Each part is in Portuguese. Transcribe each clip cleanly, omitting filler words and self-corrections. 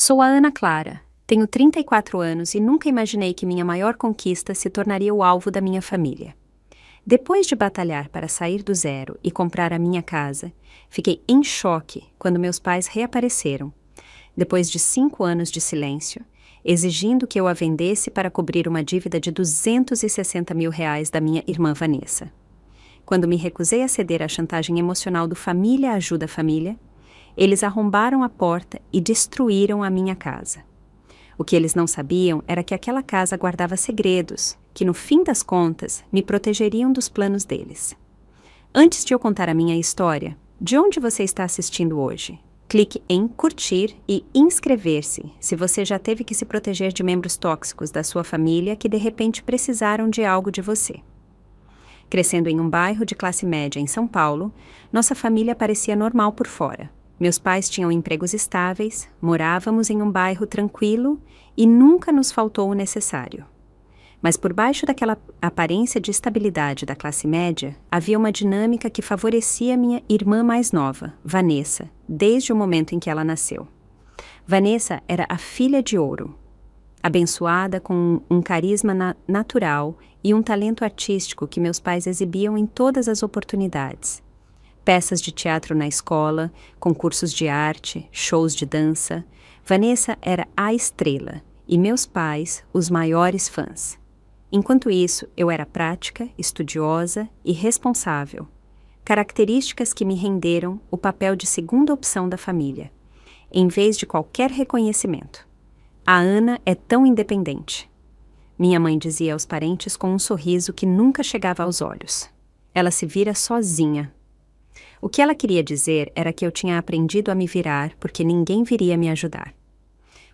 Sou a Ana Clara, tenho 34 anos e nunca imaginei que minha maior conquista se tornaria o alvo da minha família. Depois de batalhar para sair do zero e comprar a minha casa, fiquei em choque quando meus pais reapareceram, depois de 5 anos de silêncio, exigindo que eu a vendesse para cobrir uma dívida de R$ 260 mil da minha irmã Vanessa. Quando me recusei a ceder à chantagem emocional do Família Ajuda Família, eles arrombaram a porta e destruíram a minha casa. O que eles não sabiam era que aquela casa guardava segredos, que no fim das contas me protegeriam dos planos deles. Antes de eu contar a minha história, de onde você está assistindo hoje? Clique em curtir e inscrever-se se você já teve que se proteger de membros tóxicos da sua família que de repente precisaram de algo de você. Crescendo em um bairro de classe média em São Paulo, nossa família parecia normal por fora. Meus pais tinham empregos estáveis, morávamos em um bairro tranquilo e nunca nos faltou o necessário. Mas por baixo daquela aparência de estabilidade da classe média, havia uma dinâmica que favorecia minha irmã mais nova, Vanessa, desde o momento em que ela nasceu. Vanessa era a filha de ouro, abençoada com um carisma natural e um talento artístico que meus pais exibiam em todas as oportunidades. Peças de teatro na escola, concursos de arte, shows de dança. Vanessa era a estrela e meus pais os maiores fãs. Enquanto isso, eu era prática, estudiosa e responsável. Características que me renderam o papel de segunda opção da família, em vez de qualquer reconhecimento. A Ana é tão independente. Minha mãe dizia aos parentes com um sorriso que nunca chegava aos olhos. Ela se vira sozinha. O que ela queria dizer era que eu tinha aprendido a me virar porque ninguém viria me ajudar.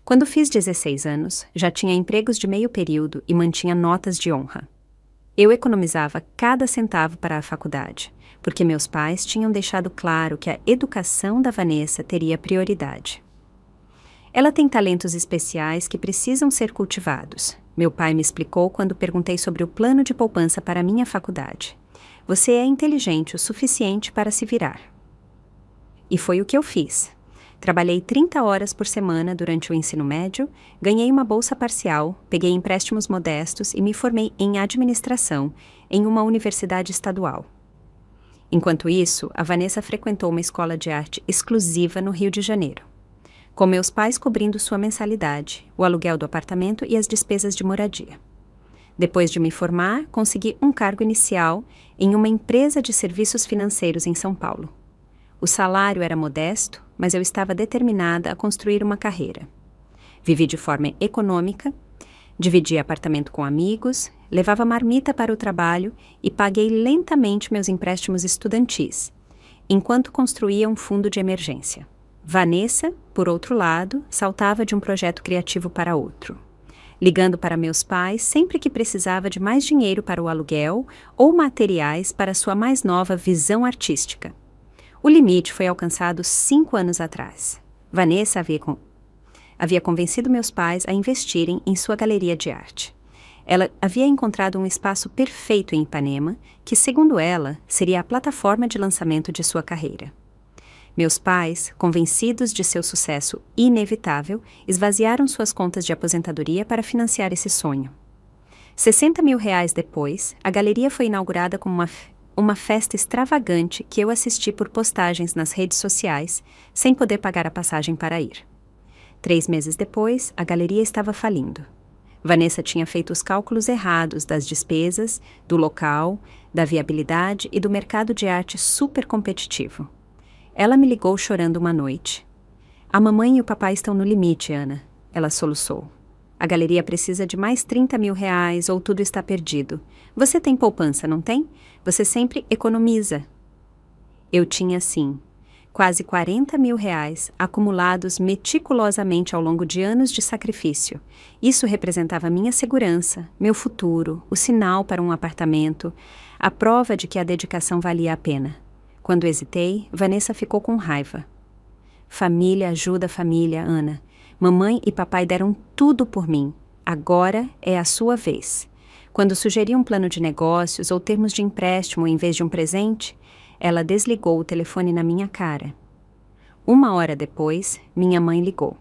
Quando fiz 16 anos, já tinha empregos de meio período e mantinha notas de honra. Eu economizava cada centavo para a faculdade, porque meus pais tinham deixado claro que a educação da Vanessa teria prioridade. Ela tem talentos especiais que precisam ser cultivados. Meu pai me explicou quando perguntei sobre o plano de poupança para minha faculdade. Você é inteligente o suficiente para se virar. E foi o que eu fiz. Trabalhei 30 horas por semana durante o ensino médio, ganhei uma bolsa parcial, peguei empréstimos modestos e me formei em administração em uma universidade estadual. Enquanto isso, a Vanessa frequentou uma escola de arte exclusiva no Rio de Janeiro, com meus pais cobrindo sua mensalidade, o aluguel do apartamento e as despesas de moradia. Depois de me formar, consegui um cargo inicial em uma empresa de serviços financeiros em São Paulo. O salário era modesto, mas eu estava determinada a construir uma carreira. Vivi de forma econômica, dividia apartamento com amigos, levava marmita para o trabalho e paguei lentamente meus empréstimos estudantis, enquanto construía um fundo de emergência. Vanessa, por outro lado, saltava de um projeto criativo para outro, ligando para meus pais sempre que precisava de mais dinheiro para o aluguel ou materiais para sua mais nova visão artística. O limite foi alcançado 5 anos atrás. Vanessa havia convencido meus pais a investirem em sua galeria de arte. Ela havia encontrado um espaço perfeito em Ipanema, que, segundo ela, seria a plataforma de lançamento de sua carreira. Meus pais, convencidos de seu sucesso inevitável, esvaziaram suas contas de aposentadoria para financiar esse sonho. R$ 60 mil depois, a galeria foi inaugurada como uma festa extravagante que eu assisti por postagens nas redes sociais, sem poder pagar a passagem para ir. 3 meses depois, a galeria estava falindo. Vanessa tinha feito os cálculos errados das despesas, do local, da viabilidade e do mercado de arte super competitivo. Ela me ligou chorando uma noite. A mamãe e o papai estão no limite, Ana. Ela soluçou. A galeria precisa de mais R$ 30 mil ou tudo está perdido. Você tem poupança, não tem? Você sempre economiza. Eu tinha, sim, quase R$ 40 mil acumulados meticulosamente ao longo de anos de sacrifício. Isso representava minha segurança, meu futuro, o sinal para um apartamento, a prova de que a dedicação valia a pena. Quando hesitei, Vanessa ficou com raiva. Família ajuda família, Ana. Mamãe e papai deram tudo por mim. Agora é a sua vez. Quando sugeri um plano de negócios ou termos de empréstimo em vez de um presente, ela desligou o telefone na minha cara. 1 hora depois, minha mãe ligou.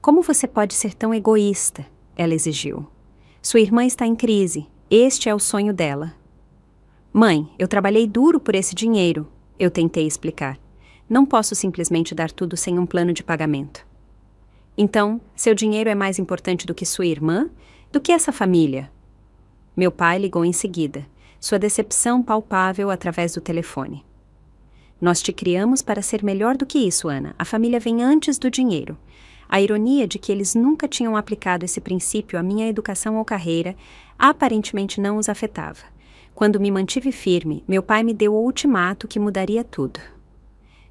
Como você pode ser tão egoísta? Ela exigiu. Sua irmã está em crise. Este é o sonho dela. Mãe, eu trabalhei duro por esse dinheiro, eu tentei explicar. Não posso simplesmente dar tudo sem um plano de pagamento. Então, seu dinheiro é mais importante do que sua irmã? Do que essa família? Meu pai ligou em seguida, sua decepção palpável através do telefone. Nós te criamos para ser melhor do que isso, Ana. A família vem antes do dinheiro. A ironia de que eles nunca tinham aplicado esse princípio à minha educação ou carreira aparentemente não os afetava. Quando me mantive firme, meu pai me deu o ultimato que mudaria tudo.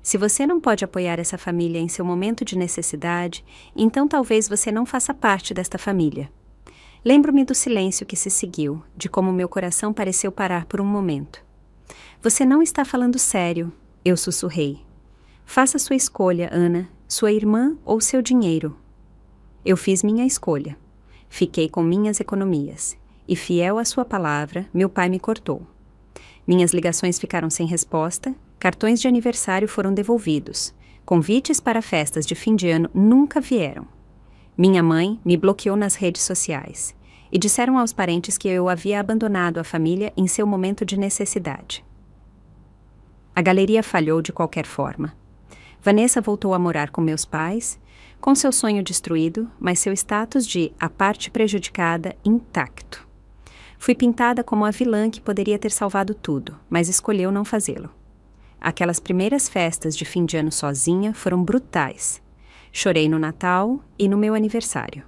Se você não pode apoiar essa família em seu momento de necessidade, então talvez você não faça parte desta família. Lembro-me do silêncio que se seguiu, de como meu coração pareceu parar por um momento. Você não está falando sério, eu sussurrei. Faça sua escolha, Ana, sua irmã ou seu dinheiro. Eu fiz minha escolha. Fiquei com minhas economias. E fiel à sua palavra, meu pai me cortou. Minhas ligações ficaram sem resposta, cartões de aniversário foram devolvidos, convites para festas de fim de ano nunca vieram. Minha mãe me bloqueou nas redes sociais e disseram aos parentes que eu havia abandonado a família em seu momento de necessidade. A galeria falhou de qualquer forma. Vanessa voltou a morar com meus pais, com seu sonho destruído, mas seu status de a parte prejudicada intacto. Fui pintada como a vilã que poderia ter salvado tudo, mas escolheu não fazê-lo. Aquelas primeiras festas de fim de ano sozinha foram brutais. Chorei no Natal e no meu aniversário.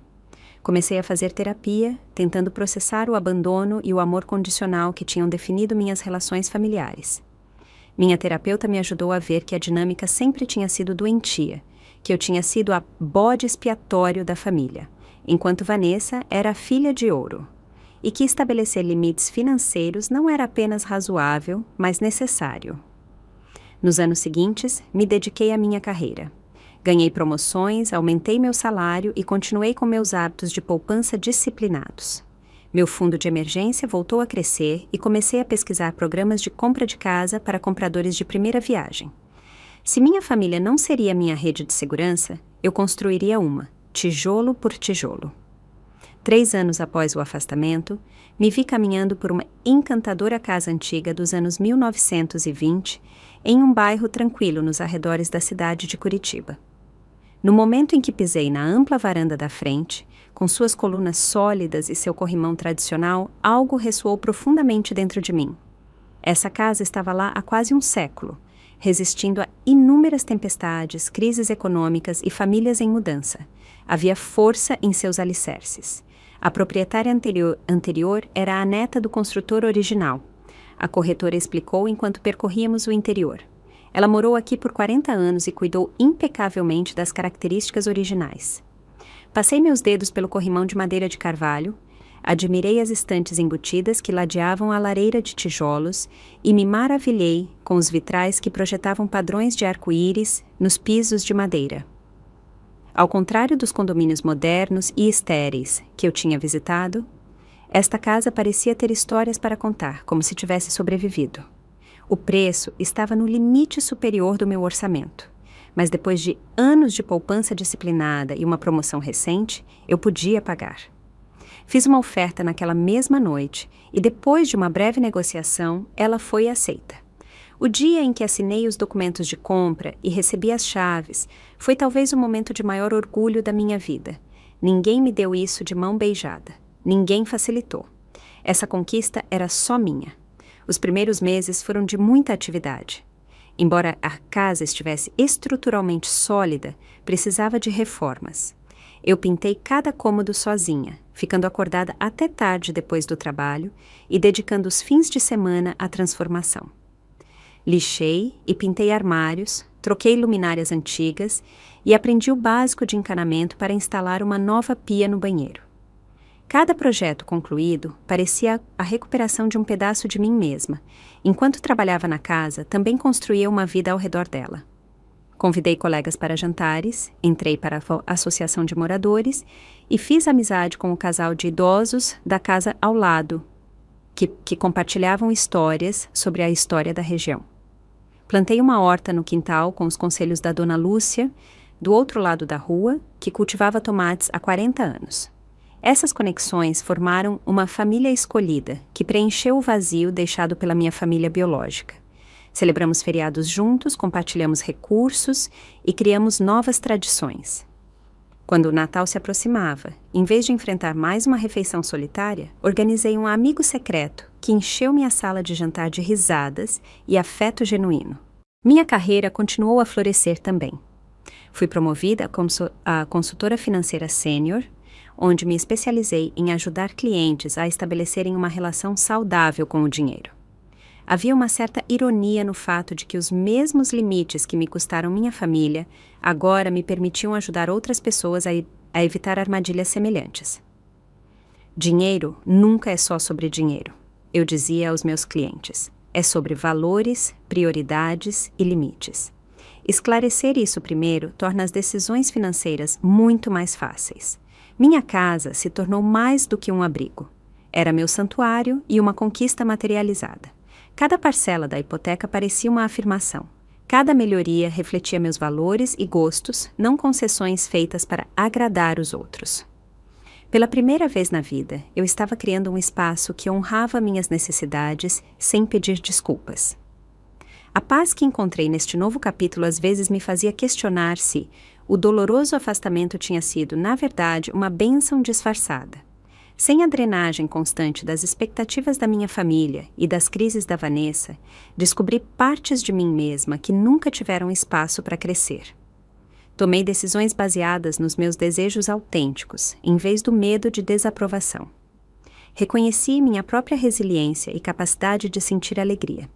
Comecei a fazer terapia, tentando processar o abandono e o amor condicional que tinham definido minhas relações familiares. Minha terapeuta me ajudou a ver que a dinâmica sempre tinha sido doentia, que eu tinha sido a bode expiatório da família, enquanto Vanessa era a filha de ouro, e que estabelecer limites financeiros não era apenas razoável, mas necessário. Nos anos seguintes, me dediquei à minha carreira. Ganhei promoções, aumentei meu salário e continuei com meus hábitos de poupança disciplinados. Meu fundo de emergência voltou a crescer e comecei a pesquisar programas de compra de casa para compradores de primeira viagem. Se minha família não seria minha rede de segurança, eu construiria uma, tijolo por tijolo. 3 anos após o afastamento, me vi caminhando por uma encantadora casa antiga dos anos 1920, em um bairro tranquilo nos arredores da cidade de Curitiba. No momento em que pisei na ampla varanda da frente, com suas colunas sólidas e seu corrimão tradicional, algo ressoou profundamente dentro de mim. Essa casa estava lá há quase um século, resistindo a inúmeras tempestades, crises econômicas e famílias em mudança. Havia força em seus alicerces. A proprietária anterior era a neta do construtor original. A corretora explicou enquanto percorríamos o interior. Ela morou aqui por 40 anos e cuidou impecavelmente das características originais. Passei meus dedos pelo corrimão de madeira de carvalho, admirei as estantes embutidas que ladeavam a lareira de tijolos e me maravilhei com os vitrais que projetavam padrões de arco-íris nos pisos de madeira. Ao contrário dos condomínios modernos e estéreis que eu tinha visitado, esta casa parecia ter histórias para contar, como se tivesse sobrevivido. O preço estava no limite superior do meu orçamento, mas depois de anos de poupança disciplinada e uma promoção recente, eu podia pagar. Fiz uma oferta naquela mesma noite e depois de uma breve negociação, ela foi aceita. O dia em que assinei os documentos de compra e recebi as chaves foi talvez o momento de maior orgulho da minha vida. Ninguém me deu isso de mão beijada. Ninguém facilitou. Essa conquista era só minha. Os primeiros meses foram de muita atividade. Embora a casa estivesse estruturalmente sólida, precisava de reformas. Eu pintei cada cômodo sozinha, ficando acordada até tarde depois do trabalho e dedicando os fins de semana à transformação. Lixei e pintei armários, troquei luminárias antigas e aprendi o básico de encanamento para instalar uma nova pia no banheiro. Cada projeto concluído parecia a recuperação de um pedaço de mim mesma. Enquanto trabalhava na casa, também construía uma vida ao redor dela. Convidei colegas para jantares, entrei para a associação de moradores e fiz amizade com o casal de idosos da casa ao lado, que compartilhavam histórias sobre a história da região. Plantei uma horta no quintal com os conselhos da Dona Lúcia, do outro lado da rua, que cultivava tomates há 40 anos. Essas conexões formaram uma família escolhida, que preencheu o vazio deixado pela minha família biológica. Celebramos feriados juntos, compartilhamos recursos e criamos novas tradições. Quando o Natal se aproximava, em vez de enfrentar mais uma refeição solitária, organizei um amigo secreto que encheu minha sala de jantar de risadas e afeto genuíno. Minha carreira continuou a florescer também. Fui promovida a consultora financeira sênior, onde me especializei em ajudar clientes a estabelecerem uma relação saudável com o dinheiro. Havia uma certa ironia no fato de que os mesmos limites que me custaram minha família agora me permitiam ajudar outras pessoas a evitar armadilhas semelhantes. Dinheiro nunca é só sobre dinheiro, eu dizia aos meus clientes. É sobre valores, prioridades e limites. Esclarecer isso primeiro torna as decisões financeiras muito mais fáceis. Minha casa se tornou mais do que um abrigo. Era meu santuário e uma conquista materializada. Cada parcela da hipoteca parecia uma afirmação. Cada melhoria refletia meus valores e gostos, não concessões feitas para agradar os outros. Pela primeira vez na vida, eu estava criando um espaço que honrava minhas necessidades sem pedir desculpas. A paz que encontrei neste novo capítulo às vezes me fazia questionar se o doloroso afastamento tinha sido, na verdade, uma bênção disfarçada. Sem a drenagem constante das expectativas da minha família e das crises da Vanessa, descobri partes de mim mesma que nunca tiveram espaço para crescer. Tomei decisões baseadas nos meus desejos autênticos, em vez do medo de desaprovação. Reconheci minha própria resiliência e capacidade de sentir alegria.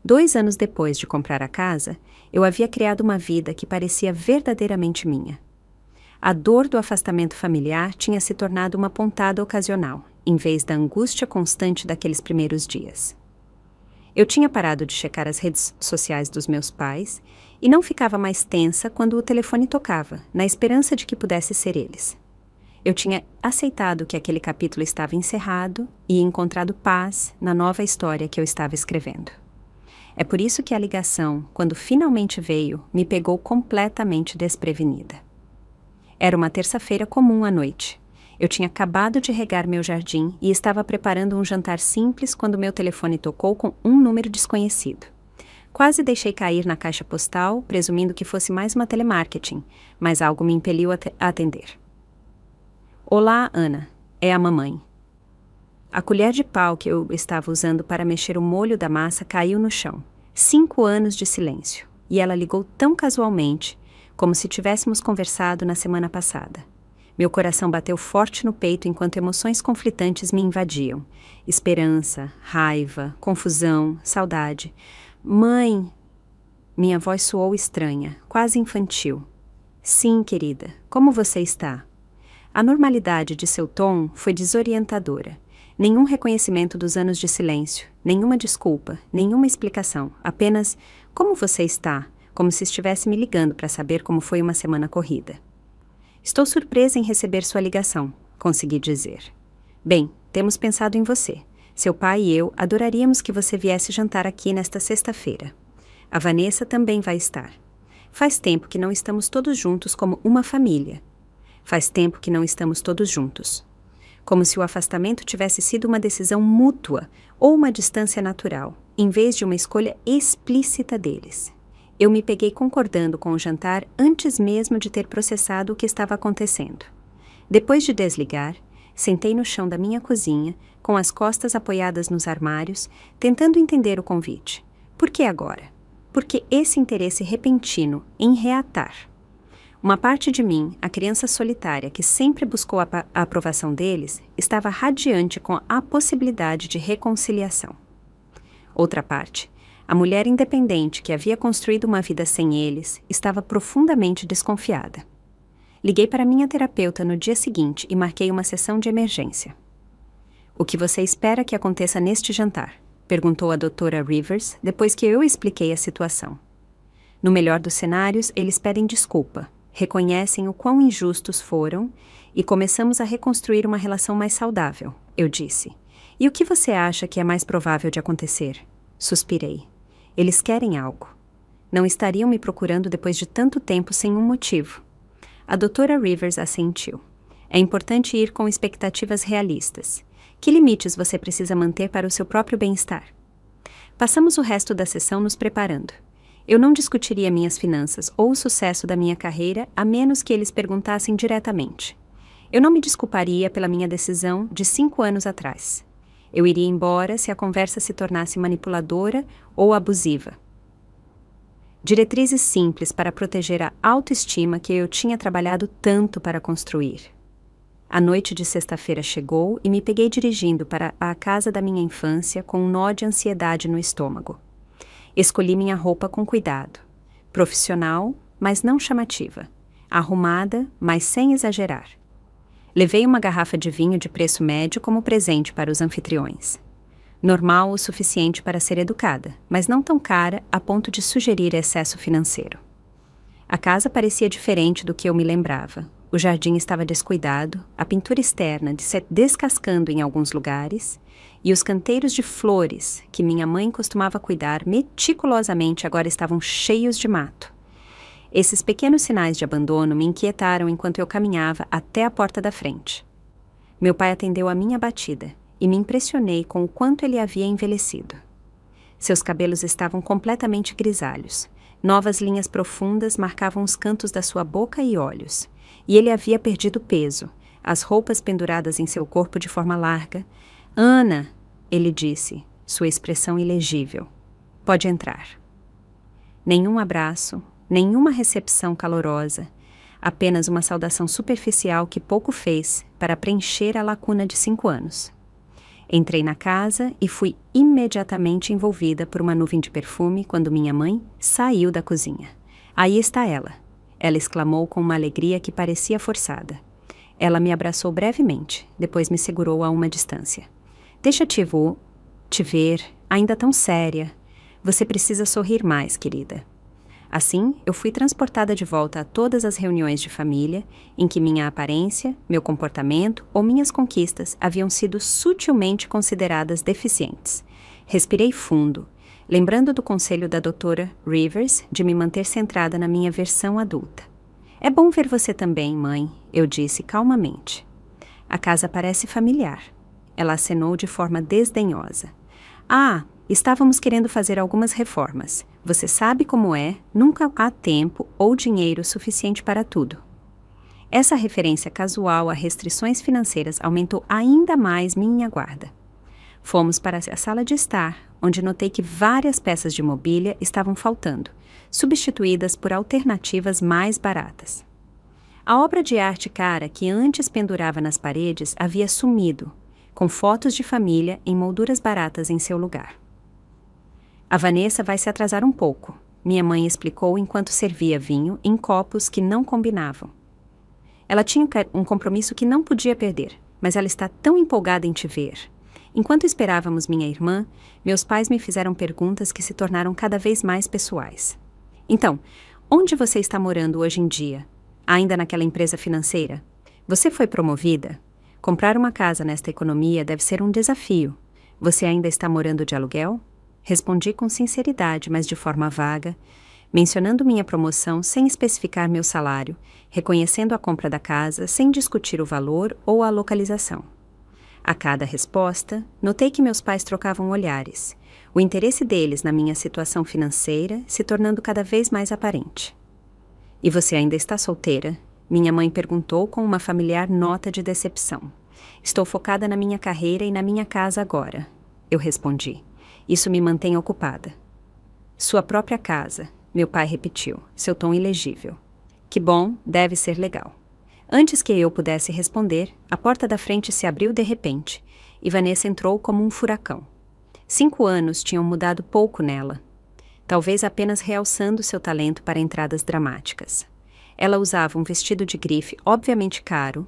2 anos depois de comprar a casa, eu havia criado uma vida que parecia verdadeiramente minha. A dor do afastamento familiar tinha se tornado uma pontada ocasional, em vez da angústia constante daqueles primeiros dias. Eu tinha parado de checar as redes sociais dos meus pais e não ficava mais tensa quando o telefone tocava, na esperança de que pudesse ser eles. Eu tinha aceitado que aquele capítulo estava encerrado e encontrado paz na nova história que eu estava escrevendo. É por isso que a ligação, quando finalmente veio, me pegou completamente desprevenida. Era uma terça-feira comum à noite. Eu tinha acabado de regar meu jardim e estava preparando um jantar simples quando meu telefone tocou com um número desconhecido. Quase deixei cair na caixa postal, presumindo que fosse mais uma telemarketing, mas algo me impeliu a atender. Olá, Ana. É a mamãe. A colher de pau que eu estava usando para mexer o molho da massa caiu no chão. 5 anos de silêncio. E ela ligou tão casualmente, como se tivéssemos conversado na semana passada. Meu coração bateu forte no peito enquanto emoções conflitantes me invadiam. Esperança, raiva, confusão, saudade. Mãe! Minha voz soou estranha, quase infantil. Sim, querida, como você está? A normalidade de seu tom foi desorientadora. Nenhum reconhecimento dos anos de silêncio, nenhuma desculpa, nenhuma explicação, apenas como você está, como se estivesse me ligando para saber como foi uma semana corrida. Estou surpresa em receber sua ligação, consegui dizer. Bem, temos pensado em você. Seu pai e eu adoraríamos que você viesse jantar aqui nesta sexta-feira. A Vanessa também vai estar. Faz tempo que não estamos todos juntos como uma família. Faz tempo que não estamos todos juntos. Como se o afastamento tivesse sido uma decisão mútua ou uma distância natural, em vez de uma escolha explícita deles. Eu me peguei concordando com o jantar antes mesmo de ter processado o que estava acontecendo. Depois de desligar, sentei no chão da minha cozinha, com as costas apoiadas nos armários, tentando entender o convite. Por que agora? Por que esse interesse repentino em reatar? Uma parte de mim, a criança solitária que sempre buscou a aprovação deles, estava radiante com a possibilidade de reconciliação. Outra parte, a mulher independente que havia construído uma vida sem eles, estava profundamente desconfiada. Liguei para minha terapeuta no dia seguinte e marquei uma sessão de emergência. O que você espera que aconteça neste jantar? Perguntou a doutora Rivers, depois que eu expliquei a situação. No melhor dos cenários, eles pedem desculpa, reconhecem o quão injustos foram e começamos a reconstruir uma relação mais saudável, eu disse. E o que você acha que é mais provável de acontecer? Suspirei. Eles querem algo. Não estariam me procurando depois de tanto tempo sem um motivo. A doutora Rivers assentiu. É importante ir com expectativas realistas. Que limites você precisa manter para o seu próprio bem-estar? Passamos o resto da sessão nos preparando. Eu não discutiria minhas finanças ou o sucesso da minha carreira a menos que eles perguntassem diretamente. Eu não me desculparia pela minha decisão de 5 anos atrás. Eu iria embora se a conversa se tornasse manipuladora ou abusiva. Diretrizes simples para proteger a autoestima que eu tinha trabalhado tanto para construir. A noite de sexta-feira chegou e me peguei dirigindo para a casa da minha infância com um nó de ansiedade no estômago. Escolhi minha roupa com cuidado. Profissional, mas não chamativa. Arrumada, mas sem exagerar. Levei uma garrafa de vinho de preço médio como presente para os anfitriões. Normal o suficiente para ser educada, mas não tão cara a ponto de sugerir excesso financeiro. A casa parecia diferente do que eu me lembrava. O jardim estava descuidado, a pintura externa se descascando em alguns lugares, e os canteiros de flores, que minha mãe costumava cuidar meticulosamente, agora estavam cheios de mato. Esses pequenos sinais de abandono me inquietaram enquanto eu caminhava até a porta da frente. Meu pai atendeu a minha batida, e me impressionei com o quanto ele havia envelhecido. Seus cabelos estavam completamente grisalhos. Novas linhas profundas marcavam os cantos da sua boca e olhos. E ele havia perdido peso, as roupas penduradas em seu corpo de forma larga. "Ana", ele disse, sua expressão ilegível. "Pode entrar." Nenhum abraço, nenhuma recepção calorosa, apenas uma saudação superficial que pouco fez para preencher a lacuna de 5 anos. Entrei na casa e fui imediatamente envolvida por uma nuvem de perfume quando minha mãe saiu da cozinha. "Aí está ela", ela exclamou com uma alegria que parecia forçada. Ela me abraçou brevemente, depois me segurou a uma distância. "Deixa-te te ver, ainda tão séria. Você precisa sorrir mais, querida." Assim, eu fui transportada de volta a todas as reuniões de família em que minha aparência, meu comportamento ou minhas conquistas haviam sido sutilmente consideradas deficientes. Respirei fundo, lembrando do conselho da doutora Rivers de me manter centrada na minha versão adulta. "É bom ver você também, mãe", eu disse calmamente. "A casa parece familiar." Ela acenou de forma desdenhosa. "Ah, estávamos querendo fazer algumas reformas. Você sabe como é, nunca há tempo ou dinheiro suficiente para tudo." Essa referência casual a restrições financeiras aumentou ainda mais minha guarda. Fomos para a sala de estar, onde notei que várias peças de mobília estavam faltando, substituídas por alternativas mais baratas. A obra de arte cara que antes pendurava nas paredes havia sumido, com fotos de família em molduras baratas em seu lugar. "A Vanessa vai se atrasar um pouco", minha mãe explicou enquanto servia vinho em copos que não combinavam. "Ela tinha um compromisso que não podia perder, mas ela está tão empolgada em te ver." Enquanto esperávamos minha irmã, meus pais me fizeram perguntas que se tornaram cada vez mais pessoais. "Então, onde você está morando hoje em dia? Ainda naquela empresa financeira? Você foi promovida? Comprar uma casa nesta economia deve ser um desafio. Você ainda está morando de aluguel?" Respondi com sinceridade, mas de forma vaga, mencionando minha promoção sem especificar meu salário, reconhecendo a compra da casa sem discutir o valor ou a localização. A cada resposta, notei que meus pais trocavam olhares, o interesse deles na minha situação financeira se tornando cada vez mais aparente. "E você ainda está solteira?" minha mãe perguntou com uma familiar nota de decepção. "Estou focada na minha carreira e na minha casa agora", eu respondi. "Isso me mantém ocupada." "Sua própria casa", meu pai repetiu, seu tom ilegível. "Que bom, deve ser legal." Antes que eu pudesse responder, a porta da frente se abriu de repente, e Vanessa entrou como um furacão. 5 anos tinham mudado pouco nela, talvez apenas realçando seu talento para entradas dramáticas. Ela usava um vestido de grife obviamente caro,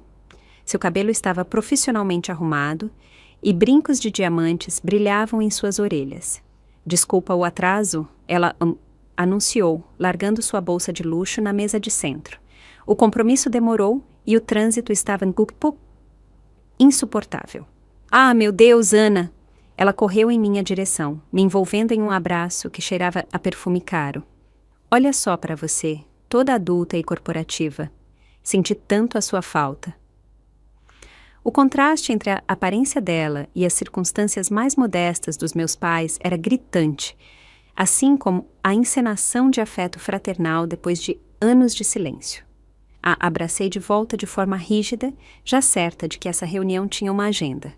seu cabelo estava profissionalmente arrumado, e brincos de diamantes brilhavam em suas orelhas. "Desculpa o atraso", ela anunciou, largando sua bolsa de luxo na mesa de centro. O compromisso demorou e o trânsito estava insuportável. "Ah, meu Deus, Ana!" Ela correu em minha direção, me envolvendo em um abraço que cheirava a perfume caro. Olha só para você, toda adulta e corporativa. Senti tanto a sua falta. O contraste entre a aparência dela e as circunstâncias mais modestas dos meus pais era gritante, assim como a encenação de afeto fraternal depois de anos de silêncio. A abracei de volta de forma rígida, já certa de que essa reunião tinha uma agenda.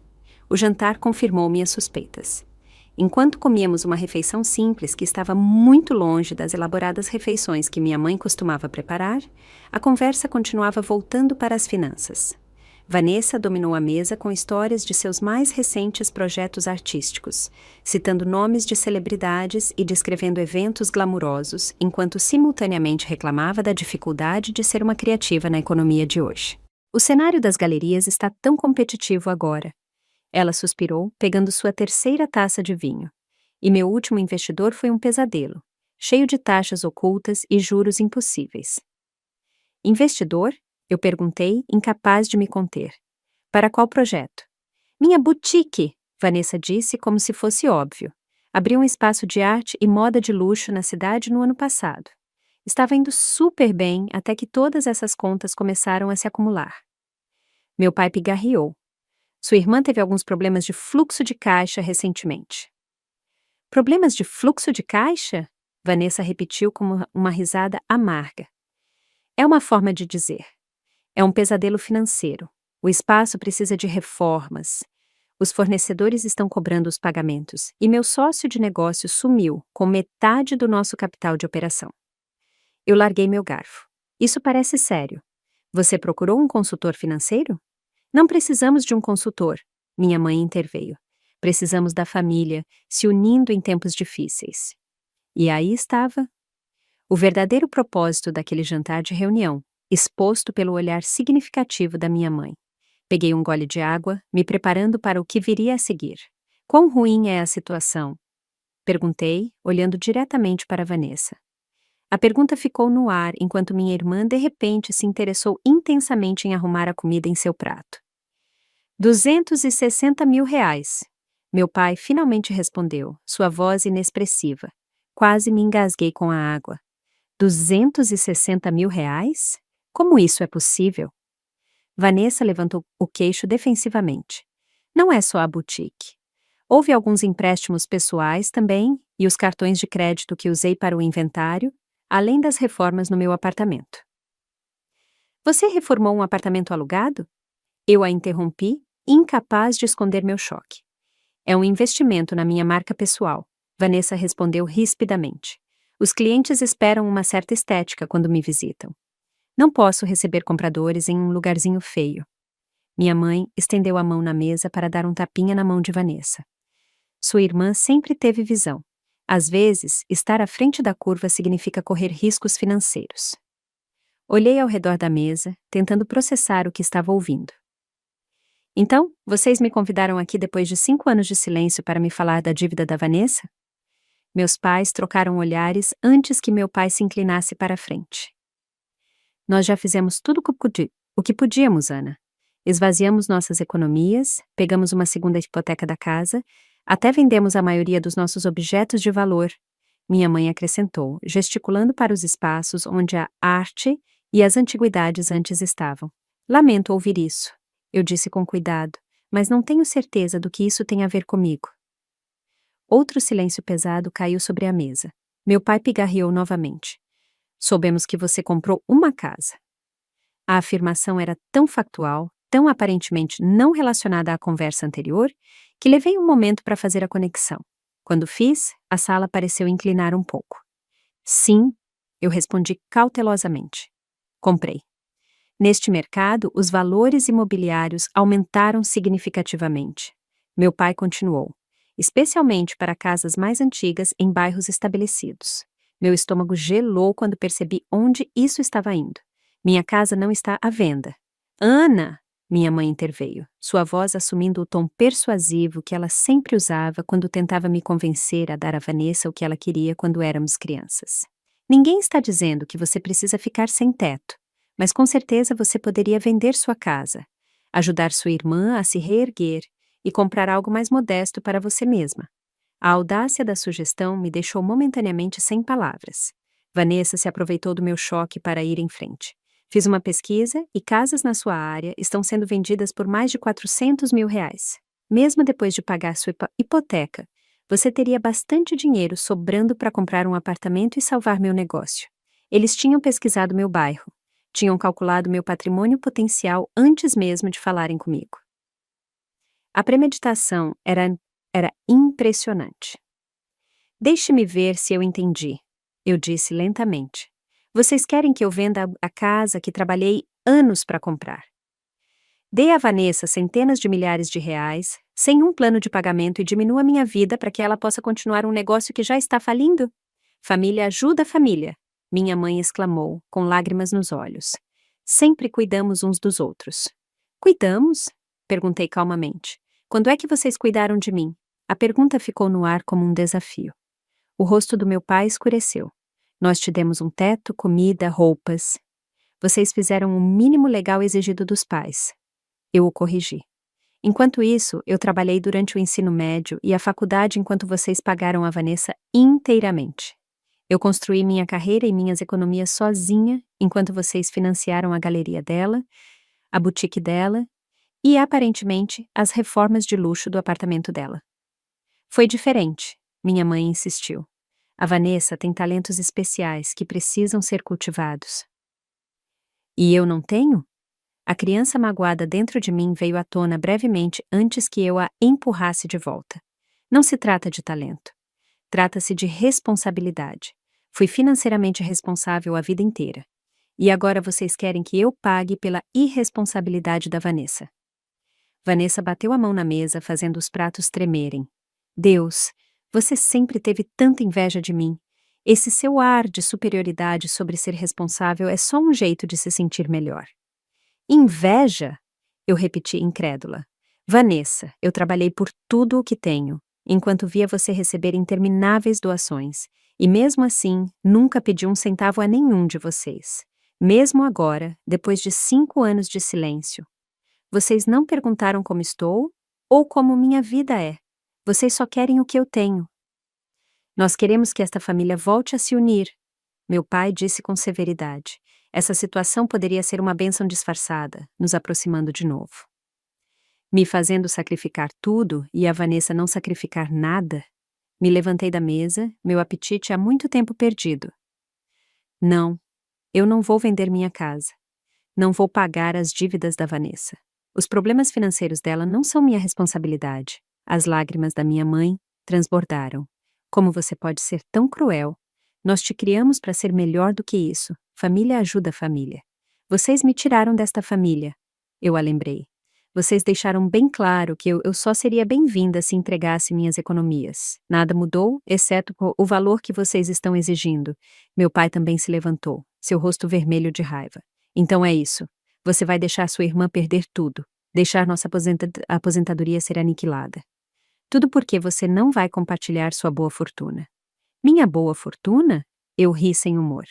O jantar confirmou minhas suspeitas. Enquanto comíamos uma refeição simples que estava muito longe das elaboradas refeições que minha mãe costumava preparar, a conversa continuava voltando para as finanças. Vanessa dominou a mesa com histórias de seus mais recentes projetos artísticos, citando nomes de celebridades e descrevendo eventos glamurosos, enquanto simultaneamente reclamava da dificuldade de ser uma criativa na economia de hoje. O cenário das galerias está tão competitivo agora. Ela suspirou, pegando sua terceira taça de vinho. E meu último investidor foi um pesadelo, cheio de taxas ocultas e juros impossíveis. Investidor? Eu perguntei, incapaz de me conter. Para qual projeto? Minha boutique, Vanessa disse como se fosse óbvio. Abri um espaço de arte e moda de luxo na cidade no ano passado. Estava indo super bem até que todas essas contas começaram a se acumular. Meu pai pigarreou. Sua irmã teve alguns problemas de fluxo de caixa recentemente. Problemas de fluxo de caixa? Vanessa repetiu com uma risada amarga. É uma forma de dizer. É um pesadelo financeiro. O espaço precisa de reformas. Os fornecedores estão cobrando os pagamentos e meu sócio de negócio sumiu com metade do nosso capital de operação. Eu larguei meu garfo. Isso parece sério. Você procurou um consultor financeiro? Não precisamos de um consultor, minha mãe interveio. Precisamos da família, se unindo em tempos difíceis. E aí estava o verdadeiro propósito daquele jantar de reunião, exposto pelo olhar significativo da minha mãe. Peguei um gole de água, me preparando para o que viria a seguir. Quão ruim é a situação? Perguntei, olhando diretamente para Vanessa. A pergunta ficou no ar enquanto minha irmã de repente se interessou intensamente em arrumar a comida em seu prato. 260 mil reais. Meu pai finalmente respondeu, sua voz inexpressiva. Quase me engasguei com a água. 260 mil reais? Como isso é possível? Vanessa levantou o queixo defensivamente. Não é só a boutique. Houve alguns empréstimos pessoais também e os cartões de crédito que usei para o inventário, além das reformas no meu apartamento. Você reformou um apartamento alugado? Eu a interrompi, incapaz de esconder meu choque. É um investimento na minha marca pessoal, Vanessa respondeu rispidamente. Os clientes esperam uma certa estética quando me visitam. Não posso receber compradores em um lugarzinho feio. Minha mãe estendeu a mão na mesa para dar um tapinha na mão de Vanessa. Sua irmã sempre teve visão. Às vezes, estar à frente da curva significa correr riscos financeiros. Olhei ao redor da mesa, tentando processar o que estava ouvindo. Então, vocês me convidaram aqui depois de 5 anos de silêncio para me falar da dívida da Vanessa? Meus pais trocaram olhares antes que meu pai se inclinasse para a frente. Nós já fizemos tudo o que podíamos, Ana. Esvaziamos nossas economias, pegamos uma segunda hipoteca da casa, até vendemos a maioria dos nossos objetos de valor. Minha mãe acrescentou, gesticulando para os espaços onde a arte e as antiguidades antes estavam. Lamento ouvir isso, eu disse com cuidado, mas não tenho certeza do que isso tem a ver comigo. Outro silêncio pesado caiu sobre a mesa. Meu pai pigarreou novamente. Soubemos que você comprou uma casa. A afirmação era tão factual, tão aparentemente não relacionada à conversa anterior, que levei um momento para fazer a conexão. Quando fiz, a sala pareceu inclinar um pouco. Sim, eu respondi cautelosamente. Comprei. Neste mercado, os valores imobiliários aumentaram significativamente. Meu pai continuou, especialmente para casas mais antigas em bairros estabelecidos. Meu estômago gelou quando percebi onde isso estava indo. Minha casa não está à venda. Ana! Minha mãe interveio, sua voz assumindo o tom persuasivo que ela sempre usava quando tentava me convencer a dar a Vanessa o que ela queria quando éramos crianças. Ninguém está dizendo que você precisa ficar sem teto, mas com certeza você poderia vender sua casa, ajudar sua irmã a se reerguer e comprar algo mais modesto para você mesma. A audácia da sugestão me deixou momentaneamente sem palavras. Vanessa se aproveitou do meu choque para ir em frente. Fiz uma pesquisa e casas na sua área estão sendo vendidas por mais de R$ 400.000. Mesmo depois de pagar sua hipoteca, você teria bastante dinheiro sobrando para comprar um apartamento e salvar meu negócio. Eles tinham pesquisado meu bairro, tinham calculado meu patrimônio potencial antes mesmo de falarem comigo. A premeditação era impressionante. Deixe-me ver se eu entendi, eu disse lentamente. Vocês querem que eu venda a casa que trabalhei anos para comprar? Dê a Vanessa centenas de milhares de reais, sem um plano de pagamento e diminua minha vida para que ela possa continuar um negócio que já está falindo? Família ajuda a família, minha mãe exclamou, com lágrimas nos olhos. Sempre cuidamos uns dos outros. Cuidamos? Perguntei calmamente. Quando é que vocês cuidaram de mim? A pergunta ficou no ar como um desafio. O rosto do meu pai escureceu. Nós te demos um teto, comida, roupas. Vocês fizeram o mínimo legal exigido dos pais. Eu o corrigi. Enquanto isso, eu trabalhei durante o ensino médio e a faculdade enquanto vocês pagaram a Vanessa inteiramente. Eu construí minha carreira e minhas economias sozinha, enquanto vocês financiaram a galeria dela, a boutique dela e, aparentemente, as reformas de luxo do apartamento dela. Foi diferente, minha mãe insistiu. A Vanessa tem talentos especiais que precisam ser cultivados. E eu não tenho? A criança magoada dentro de mim veio à tona brevemente antes que eu a empurrasse de volta. Não se trata de talento. Trata-se de responsabilidade. Fui financeiramente responsável a vida inteira. E agora vocês querem que eu pague pela irresponsabilidade da Vanessa. Vanessa bateu a mão na mesa, fazendo os pratos tremerem. Deus, você sempre teve tanta inveja de mim. Esse seu ar de superioridade sobre ser responsável é só um jeito de se sentir melhor. Inveja? Eu repeti incrédula. Vanessa, eu trabalhei por tudo o que tenho, enquanto via você receber intermináveis doações, e mesmo assim, nunca pedi um centavo a nenhum de vocês. Mesmo agora, depois de 5 anos de silêncio. Vocês não perguntaram como estou ou como minha vida é. Vocês só querem o que eu tenho. Nós queremos que esta família volte a se unir, meu pai disse com severidade. Essa situação poderia ser uma bênção disfarçada, nos aproximando de novo. Me fazendo sacrificar tudo e a Vanessa não sacrificar nada? Me levantei da mesa, meu apetite há muito tempo perdido. Não, eu não vou vender minha casa. Não vou pagar as dívidas da Vanessa. Os problemas financeiros dela não são minha responsabilidade. As lágrimas da minha mãe transbordaram. Como você pode ser tão cruel? Nós te criamos para ser melhor do que isso. Família ajuda a família. Vocês me tiraram desta família. Eu a lembrei. Vocês deixaram bem claro que eu só seria bem-vinda se entregasse minhas economias. Nada mudou, exceto o valor que vocês estão exigindo. Meu pai também se levantou, seu rosto vermelho de raiva. Então é isso. Você vai deixar sua irmã perder tudo. Deixar nossa aposentadoria ser aniquilada. Tudo porque você não vai compartilhar sua boa fortuna. Minha boa fortuna? Eu ri sem humor.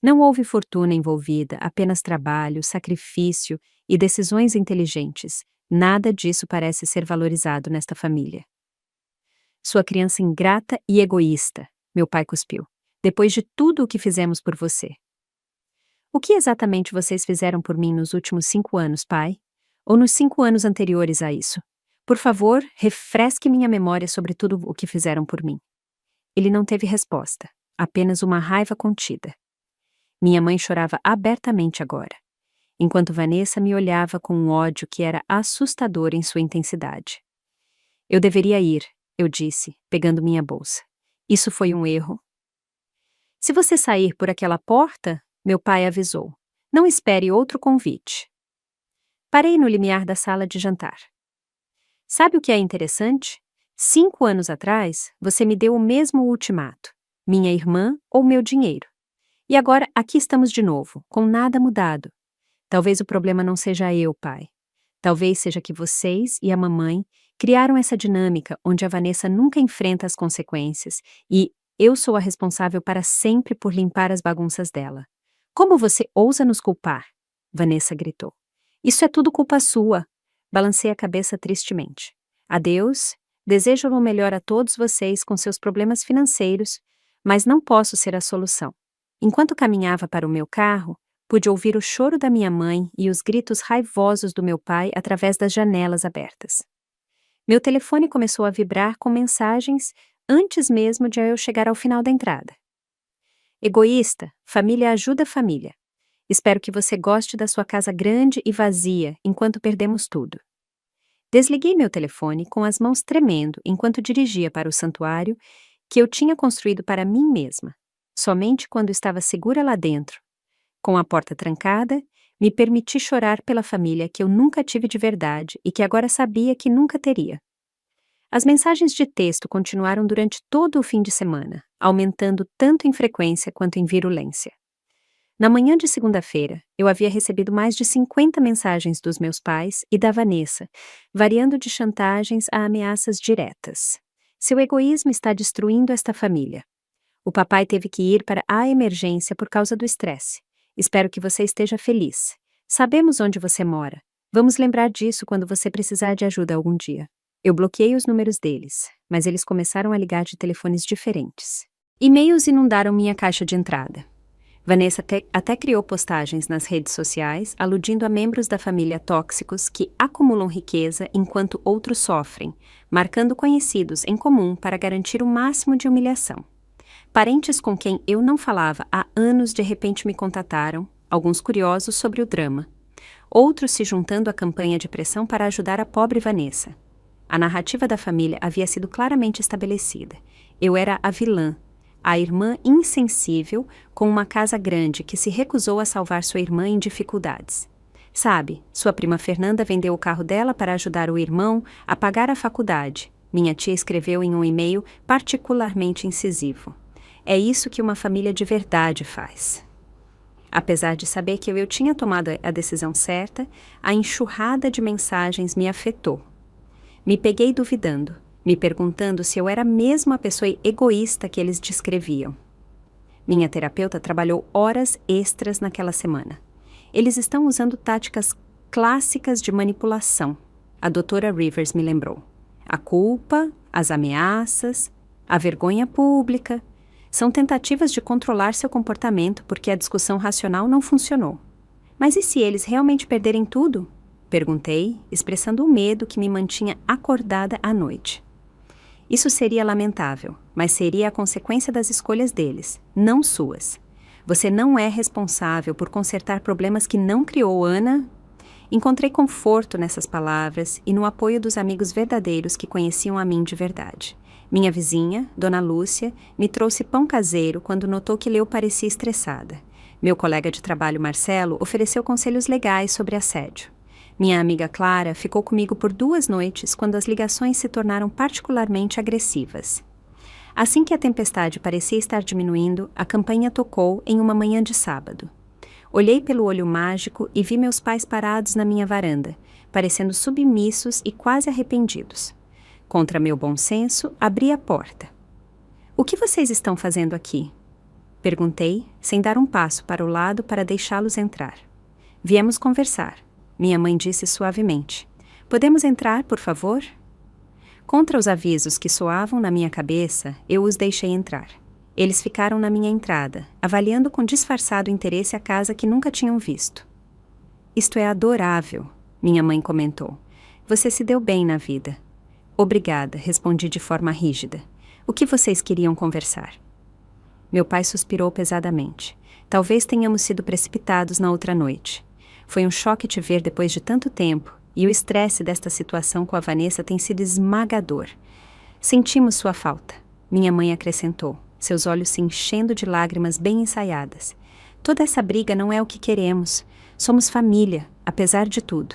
Não houve fortuna envolvida, apenas trabalho, sacrifício e decisões inteligentes. Nada disso parece ser valorizado nesta família. Sua criança ingrata e egoísta, meu pai cuspiu. Depois de tudo o que fizemos por você. O que exatamente vocês fizeram por mim nos últimos 5 anos, pai? Ou nos 5 anos anteriores a isso? Por favor, refresque minha memória sobre tudo o que fizeram por mim. Ele não teve resposta, apenas uma raiva contida. Minha mãe chorava abertamente agora, enquanto Vanessa me olhava com um ódio que era assustador em sua intensidade. Eu deveria ir, eu disse, pegando minha bolsa. Isso foi um erro. Se você sair por aquela porta, meu pai avisou, não espere outro convite. Parei no limiar da sala de jantar. Sabe o que é interessante? 5 anos atrás, você me deu o mesmo ultimato, minha irmã ou meu dinheiro. E agora aqui estamos de novo, com nada mudado. Talvez o problema não seja eu, pai. Talvez seja que vocês e a mamãe criaram essa dinâmica onde a Vanessa nunca enfrenta as consequências e eu sou a responsável para sempre por limpar as bagunças dela. Como você ousa nos culpar? Vanessa gritou. Isso é tudo culpa sua. Balancei a cabeça tristemente. Adeus. Desejo o melhor a todos vocês com seus problemas financeiros, mas não posso ser a solução. Enquanto caminhava para o meu carro, pude ouvir o choro da minha mãe e os gritos raivosos do meu pai através das janelas abertas. Meu telefone começou a vibrar com mensagens antes mesmo de eu chegar ao final da entrada. Egoísta, família ajuda família. Espero que você goste da sua casa grande e vazia enquanto perdemos tudo. Desliguei meu telefone com as mãos tremendo enquanto dirigia para o santuário que eu tinha construído para mim mesma. Somente quando estava segura lá dentro, com a porta trancada, me permiti chorar pela família que eu nunca tive de verdade e que agora sabia que nunca teria. As mensagens de texto continuaram durante todo o fim de semana, aumentando tanto em frequência quanto em virulência. Na manhã de segunda-feira, eu havia recebido mais de 50 mensagens dos meus pais e da Vanessa, variando de chantagens a ameaças diretas. Seu egoísmo está destruindo esta família. O papai teve que ir para a emergência por causa do estresse. Espero que você esteja feliz. Sabemos onde você mora. Vamos lembrar disso quando você precisar de ajuda algum dia. Eu bloqueei os números deles, mas eles começaram a ligar de telefones diferentes. E-mails inundaram minha caixa de entrada. Vanessa até criou postagens nas redes sociais aludindo a membros da família tóxicos que acumulam riqueza enquanto outros sofrem, marcando conhecidos em comum para garantir o máximo de humilhação. Parentes com quem eu não falava há anos de repente me contataram, alguns curiosos sobre o drama. Outros se juntando à campanha de pressão para ajudar a pobre Vanessa. A narrativa da família havia sido claramente estabelecida. Eu era a vilã, a irmã insensível com uma casa grande que se recusou a salvar sua irmã em dificuldades. Sabe, sua prima Fernanda vendeu o carro dela para ajudar o irmão a pagar a faculdade. Minha tia escreveu em um e-mail particularmente incisivo. É isso que uma família de verdade faz. Apesar de saber que eu tinha tomado a decisão certa, a enxurrada de mensagens me afetou. Me peguei duvidando, me perguntando se eu era mesmo a pessoa egoísta que eles descreviam. Minha terapeuta trabalhou horas extras naquela semana. Eles estão usando táticas clássicas de manipulação, a doutora Rivers me lembrou. A culpa, as ameaças, a vergonha pública. São tentativas de controlar seu comportamento porque a discussão racional não funcionou. Mas e se eles realmente perderem tudo? Perguntei, expressando o medo que me mantinha acordada à noite. Isso seria lamentável, mas seria a consequência das escolhas deles, não suas. Você não é responsável por consertar problemas que não criou, Ana. Encontrei conforto nessas palavras e no apoio dos amigos verdadeiros que conheciam a mim de verdade. Minha vizinha, Dona Lúcia, me trouxe pão caseiro quando notou que eu parecia estressada. Meu colega de trabalho, Marcelo, ofereceu conselhos legais sobre assédio. Minha amiga Clara ficou comigo por 2 noites quando as ligações se tornaram particularmente agressivas. Assim que a tempestade parecia estar diminuindo, a campainha tocou em uma manhã de sábado. Olhei pelo olho mágico e vi meus pais parados na minha varanda, parecendo submissos e quase arrependidos. Contra meu bom senso, abri a porta. — O que vocês estão fazendo aqui? Perguntei, sem dar um passo para o lado para deixá-los entrar. — Viemos conversar. Minha mãe disse suavemente. — Podemos entrar, por favor? Contra os avisos que soavam na minha cabeça, eu os deixei entrar. Eles ficaram na minha entrada, avaliando com disfarçado interesse a casa que nunca tinham visto. — Isto é adorável, minha mãe comentou. Você se deu bem na vida. — Obrigada, respondi de forma rígida. O que vocês queriam conversar? Meu pai suspirou pesadamente. Talvez tenhamos sido precipitados na outra noite. Foi um choque te ver depois de tanto tempo, e o estresse desta situação com a Vanessa tem sido esmagador. Sentimos sua falta, minha mãe acrescentou, seus olhos se enchendo de lágrimas bem ensaiadas. Toda essa briga não é o que queremos. Somos família, apesar de tudo.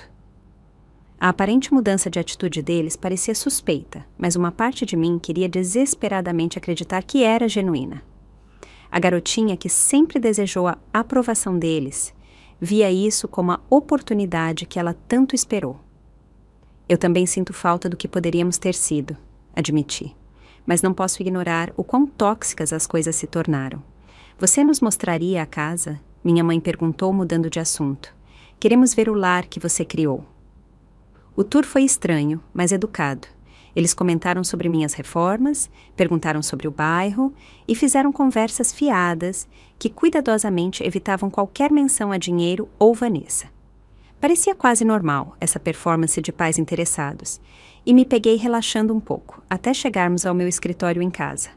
A aparente mudança de atitude deles parecia suspeita, mas uma parte de mim queria desesperadamente acreditar que era genuína. A garotinha que sempre desejou a aprovação deles via isso como a oportunidade que ela tanto esperou. Eu também sinto falta do que poderíamos ter sido, admiti. Mas não posso ignorar o quão tóxicas as coisas se tornaram. Você nos mostraria a casa? Minha mãe perguntou, mudando de assunto. Queremos ver o lar que você criou. O tour foi estranho, mas educado. Eles comentaram sobre minhas reformas, perguntaram sobre o bairro e fizeram conversas fiadas que cuidadosamente evitavam qualquer menção a dinheiro ou Vanessa. Parecia quase normal essa performance de pais interessados, e me peguei relaxando um pouco, até chegarmos ao meu escritório em casa.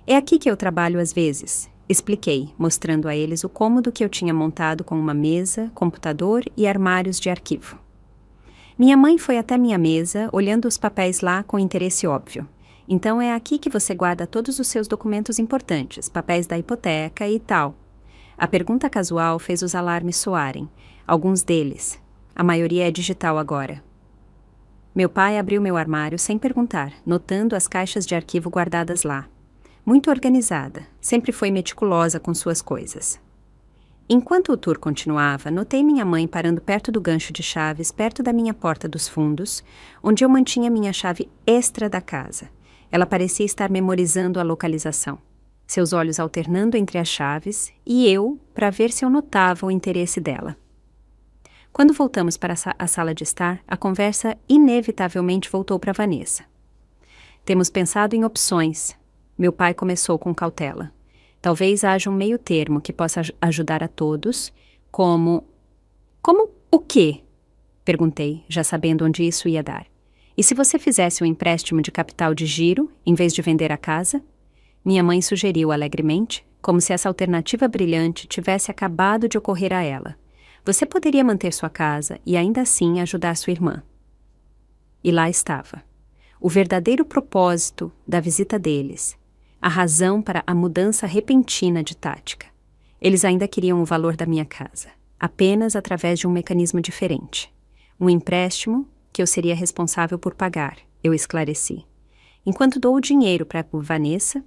É aqui que eu trabalho às vezes, expliquei, mostrando a eles o cômodo que eu tinha montado com uma mesa, computador e armários de arquivo. Minha mãe foi até minha mesa, olhando os papéis lá com interesse óbvio. Então é aqui que você guarda todos os seus documentos importantes, papéis da hipoteca e tal. A pergunta casual fez os alarmes soarem, alguns deles. A maioria é digital agora. Meu pai abriu meu armário sem perguntar, notando as caixas de arquivo guardadas lá. Muito organizada, sempre foi meticulosa com suas coisas. Enquanto o tour continuava, notei minha mãe parando perto do gancho de chaves, perto da minha porta dos fundos, onde eu mantinha minha chave extra da casa. Ela parecia estar memorizando a localização, seus olhos alternando entre as chaves, e eu, para ver se eu notava o interesse dela. Quando voltamos para a sala de estar, a conversa inevitavelmente voltou para Vanessa. Temos pensado em opções. Meu pai começou com cautela. Talvez haja um meio termo que possa ajudar a todos, como... Como o quê? Perguntei, já sabendo onde isso ia dar. E se você fizesse um empréstimo de capital de giro, em vez de vender a casa? Minha mãe sugeriu alegremente, como se essa alternativa brilhante tivesse acabado de ocorrer a ela. Você poderia manter sua casa e ainda assim ajudar sua irmã. E lá estava. O verdadeiro propósito da visita deles. A razão para a mudança repentina de tática. Eles ainda queriam o valor da minha casa, apenas através de um mecanismo diferente. Um empréstimo que eu seria responsável por pagar, eu esclareci. Enquanto dou o dinheiro para Vanessa,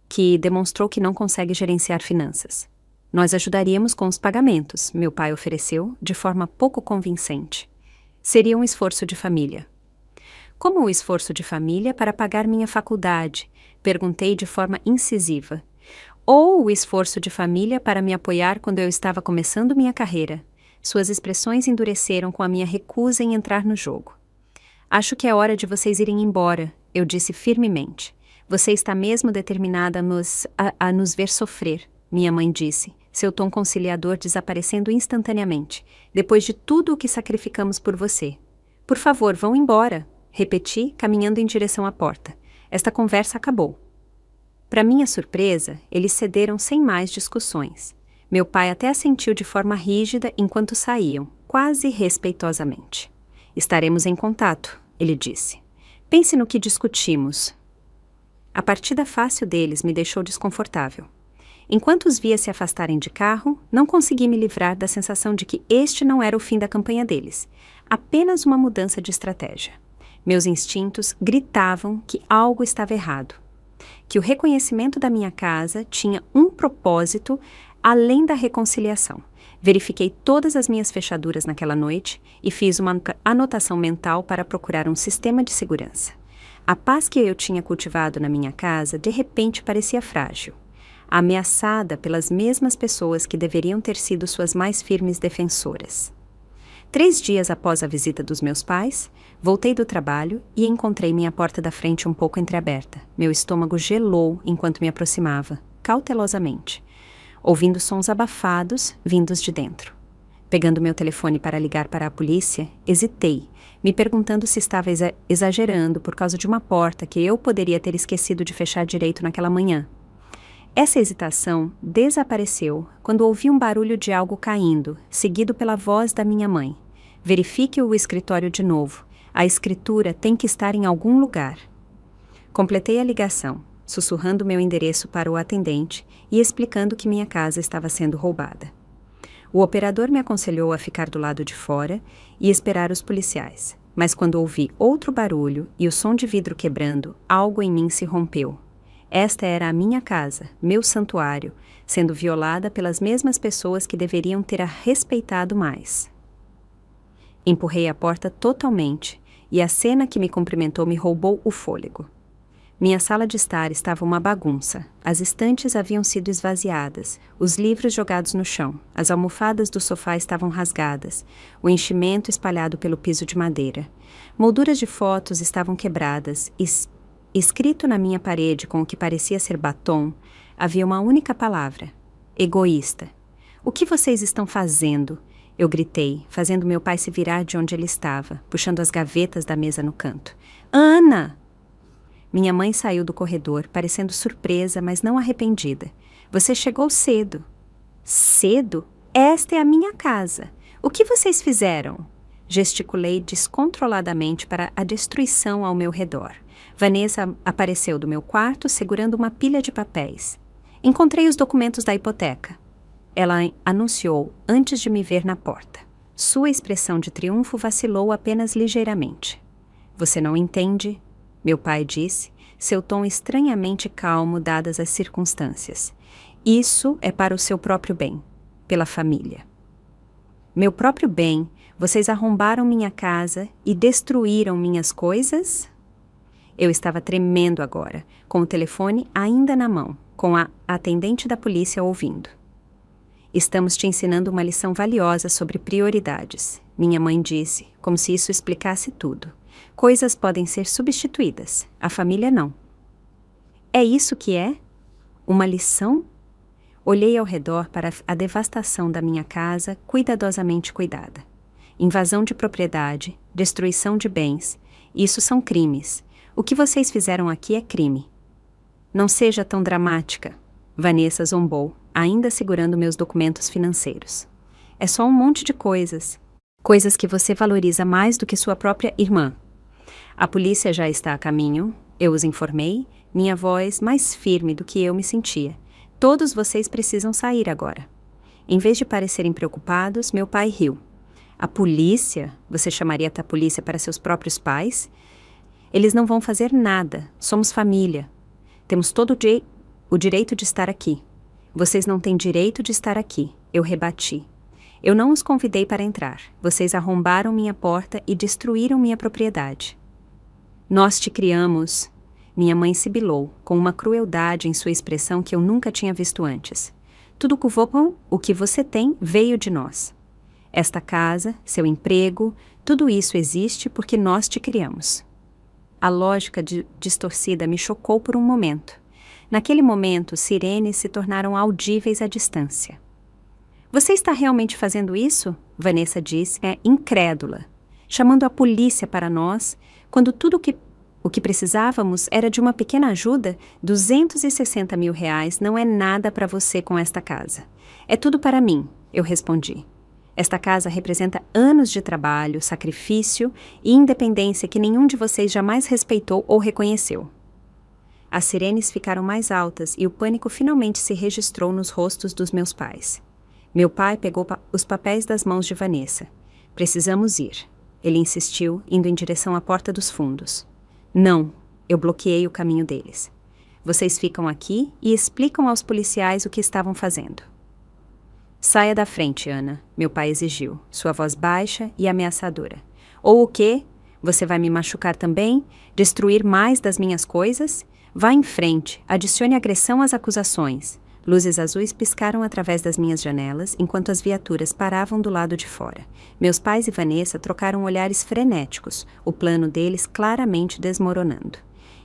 que demonstrou que não consegue gerenciar finanças. Nós ajudaríamos com os pagamentos, meu pai ofereceu, de forma pouco convincente. Seria um esforço de família. Como o esforço de família para pagar minha faculdade? Perguntei de forma incisiva. Ou o esforço de família para me apoiar quando eu estava começando minha carreira? Suas expressões endureceram com a minha recusa em entrar no jogo. Acho que é hora de vocês irem embora, eu disse firmemente. Você está mesmo determinada a nos ver sofrer, minha mãe disse, seu tom conciliador desaparecendo instantaneamente, depois de tudo o que sacrificamos por você. Por favor, vão embora, repeti, caminhando em direção à porta. Esta conversa acabou. Para minha surpresa, eles cederam sem mais discussões. Meu pai até assentiu de forma rígida enquanto saíam, quase respeitosamente. Estaremos em contato, ele disse. Pense no que discutimos. A partida fácil deles me deixou desconfortável. Enquanto os via se afastarem de carro, não consegui me livrar da sensação de que este não era o fim da campanha deles, apenas uma mudança de estratégia. Meus instintos gritavam que algo estava errado, que o reconhecimento da minha casa tinha um propósito além da reconciliação. Verifiquei todas as minhas fechaduras naquela noite e fiz uma anotação mental para procurar um sistema de segurança. A paz que eu tinha cultivado na minha casa de repente parecia frágil, ameaçada pelas mesmas pessoas que deveriam ter sido suas mais firmes defensoras. 3 dias após a visita dos meus pais, voltei do trabalho e encontrei minha porta da frente um pouco entreaberta. Meu estômago gelou enquanto me aproximava, cautelosamente, ouvindo sons abafados vindos de dentro. Pegando meu telefone para ligar para a polícia, hesitei, me perguntando se estava exagerando por causa de uma porta que eu poderia ter esquecido de fechar direito naquela manhã. Essa hesitação desapareceu quando ouvi um barulho de algo caindo, seguido pela voz da minha mãe. Verifique o escritório de novo. A escritura tem que estar em algum lugar. Completei a ligação, sussurrando meu endereço para o atendente e explicando que minha casa estava sendo roubada. O operador me aconselhou a ficar do lado de fora e esperar os policiais. Mas quando ouvi outro barulho e o som de vidro quebrando, algo em mim se rompeu. Esta era a minha casa, meu santuário, sendo violada pelas mesmas pessoas que deveriam ter a respeitado mais. Empurrei a porta totalmente, e a cena que me cumprimentou me roubou o fôlego. Minha sala de estar estava uma bagunça. As estantes haviam sido esvaziadas, os livros jogados no chão, as almofadas do sofá estavam rasgadas, o enchimento espalhado pelo piso de madeira. Molduras de fotos estavam quebradas e, escrito na minha parede com o que parecia ser batom, havia uma única palavra: egoísta. O que vocês estão fazendo? Eu gritei, fazendo meu pai se virar de onde ele estava, puxando as gavetas da mesa no canto. Ana! Minha mãe saiu do corredor, parecendo surpresa, mas não arrependida. Você chegou cedo. Cedo? Esta é a minha casa. O que vocês fizeram? Gesticulei descontroladamente para a destruição ao meu redor. Vanessa apareceu do meu quarto segurando uma pilha de papéis. Encontrei os documentos da hipoteca. Ela anunciou antes de me ver na porta. Sua expressão de triunfo vacilou apenas ligeiramente. Você não entende? Meu pai disse, seu tom estranhamente calmo dadas as circunstâncias. Isso é para o seu próprio bem, pela família. Meu próprio bem? Vocês arrombaram minha casa e destruíram minhas coisas? Eu estava tremendo agora, com o telefone ainda na mão, com a atendente da polícia ouvindo. Estamos te ensinando uma lição valiosa sobre prioridades, minha mãe disse, como se isso explicasse tudo. Coisas podem ser substituídas, a família não. É isso que é? Uma lição? Olhei ao redor para a devastação da minha casa cuidadosamente cuidada. Invasão de propriedade, destruição de bens, isso são crimes. O que vocês fizeram aqui é crime. Não seja tão dramática, Vanessa zombou, ainda segurando meus documentos financeiros. É só um monte de coisas. Coisas que você valoriza mais do que sua própria irmã. A polícia já está a caminho, eu os informei, minha voz mais firme do que eu me sentia. Todos vocês precisam sair agora. Em vez de parecerem preocupados, meu pai riu. A polícia? Você chamaria a polícia para seus próprios pais? Eles não vão fazer nada, somos família. Temos todo o direito de estar aqui. Vocês não têm direito de estar aqui, eu rebati. Eu não os convidei para entrar. Vocês arrombaram minha porta e destruíram minha propriedade. Nós te criamos. Minha mãe sibilou, com uma crueldade em sua expressão que eu nunca tinha visto antes. Tudo o que você tem veio de nós. Esta casa, seu emprego, tudo isso existe porque nós te criamos. A lógica distorcida me chocou por um momento. Naquele momento, sirenes se tornaram audíveis à distância. Você está realmente fazendo isso? Vanessa disse, incrédula. Chamando a polícia para nós, quando tudo o que precisávamos era de uma pequena ajuda, 260 mil reais não é nada para você com esta casa. É tudo para mim, eu respondi. Esta casa representa anos de trabalho, sacrifício e independência que nenhum de vocês jamais respeitou ou reconheceu. As sirenes ficaram mais altas e o pânico finalmente se registrou nos rostos dos meus pais. Meu pai pegou os papéis das mãos de Vanessa. Precisamos ir. Ele insistiu, indo em direção à porta dos fundos. Não, eu bloqueei o caminho deles. Vocês ficam aqui e explicam aos policiais o que estavam fazendo. Saia da frente, Ana, meu pai exigiu, sua voz baixa e ameaçadora. Ou o quê? Você vai me machucar também? Destruir mais das minhas coisas? Vá em frente, adicione agressão às acusações. Luzes azuis piscaram através das minhas janelas, enquanto as viaturas paravam do lado de fora. Meus pais e Vanessa trocaram olhares frenéticos, o plano deles claramente desmoronando.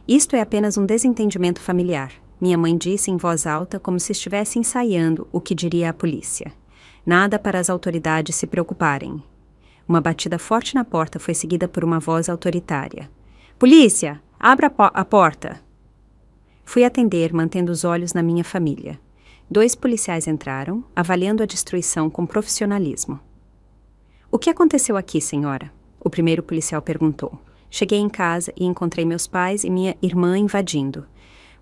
Isto é apenas um desentendimento familiar, minha mãe disse em voz alta, como se estivesse ensaiando o que diria a polícia. Nada para as autoridades se preocuparem. Uma batida forte na porta foi seguida por uma voz autoritária. Polícia, abra a porta! Fui atender, mantendo os olhos na minha família. 2 policiais entraram, avaliando a destruição com profissionalismo. O que aconteceu aqui, senhora? O primeiro policial perguntou. Cheguei em casa e encontrei meus pais e minha irmã invadindo.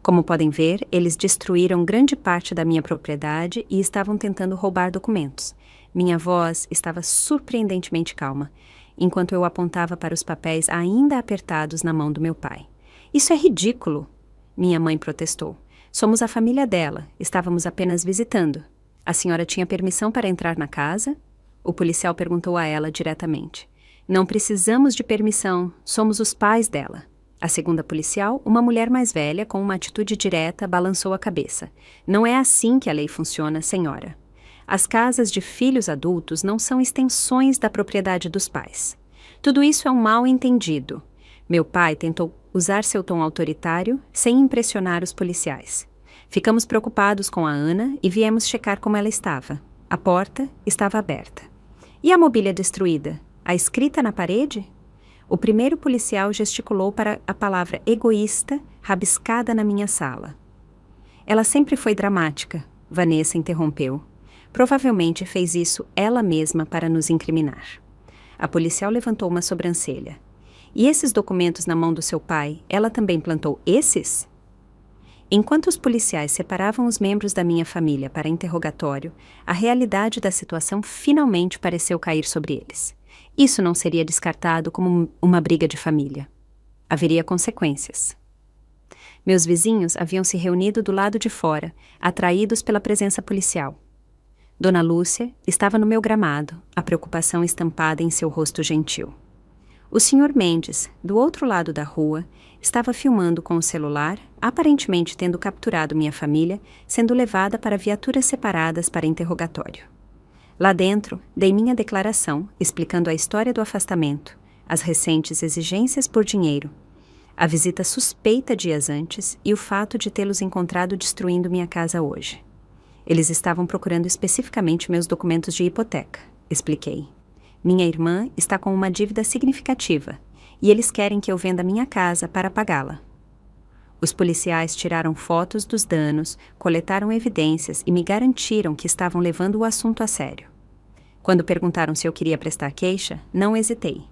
Como podem ver, eles destruíram grande parte da minha propriedade e estavam tentando roubar documentos. Minha voz estava surpreendentemente calma, enquanto eu apontava para os papéis ainda apertados na mão do meu pai. Isso é ridículo! Minha mãe protestou. Somos a família dela, estávamos apenas visitando. A senhora tinha permissão para entrar na casa? O policial perguntou a ela diretamente. Não precisamos de permissão, somos os pais dela. A segunda policial, uma mulher mais velha, com uma atitude direta, balançou a cabeça. Não é assim que a lei funciona, senhora. As casas de filhos adultos não são extensões da propriedade dos pais. Tudo isso é um mal-entendido. Meu pai tentou usar seu tom autoritário sem impressionar os policiais. Ficamos preocupados com a Ana e viemos checar como ela estava. A porta estava aberta. E a mobília destruída? A escrita na parede? O primeiro policial gesticulou para a palavra egoísta rabiscada na minha sala. Ela sempre foi dramática, Vanessa interrompeu. Provavelmente fez isso ela mesma para nos incriminar. A policial levantou uma sobrancelha. E esses documentos na mão do seu pai, ela também plantou esses? Enquanto os policiais separavam os membros da minha família para interrogatório, a realidade da situação finalmente pareceu cair sobre eles. Isso não seria descartado como uma briga de família. Haveria consequências. Meus vizinhos haviam se reunido do lado de fora, atraídos pela presença policial. Dona Lúcia estava no meu gramado, a preocupação estampada em seu rosto gentil. O Sr. Mendes, do outro lado da rua, estava filmando com o celular, aparentemente tendo capturado minha família, sendo levada para viaturas separadas para interrogatório. Lá dentro, dei minha declaração, explicando a história do afastamento, as recentes exigências por dinheiro, a visita suspeita dias antes e o fato de tê-los encontrado destruindo minha casa hoje. Eles estavam procurando especificamente meus documentos de hipoteca, expliquei. Minha irmã está com uma dívida significativa e eles querem que eu venda minha casa para pagá-la. Os policiais tiraram fotos dos danos, coletaram evidências e me garantiram que estavam levando o assunto a sério. Quando perguntaram se eu queria prestar queixa, não hesitei.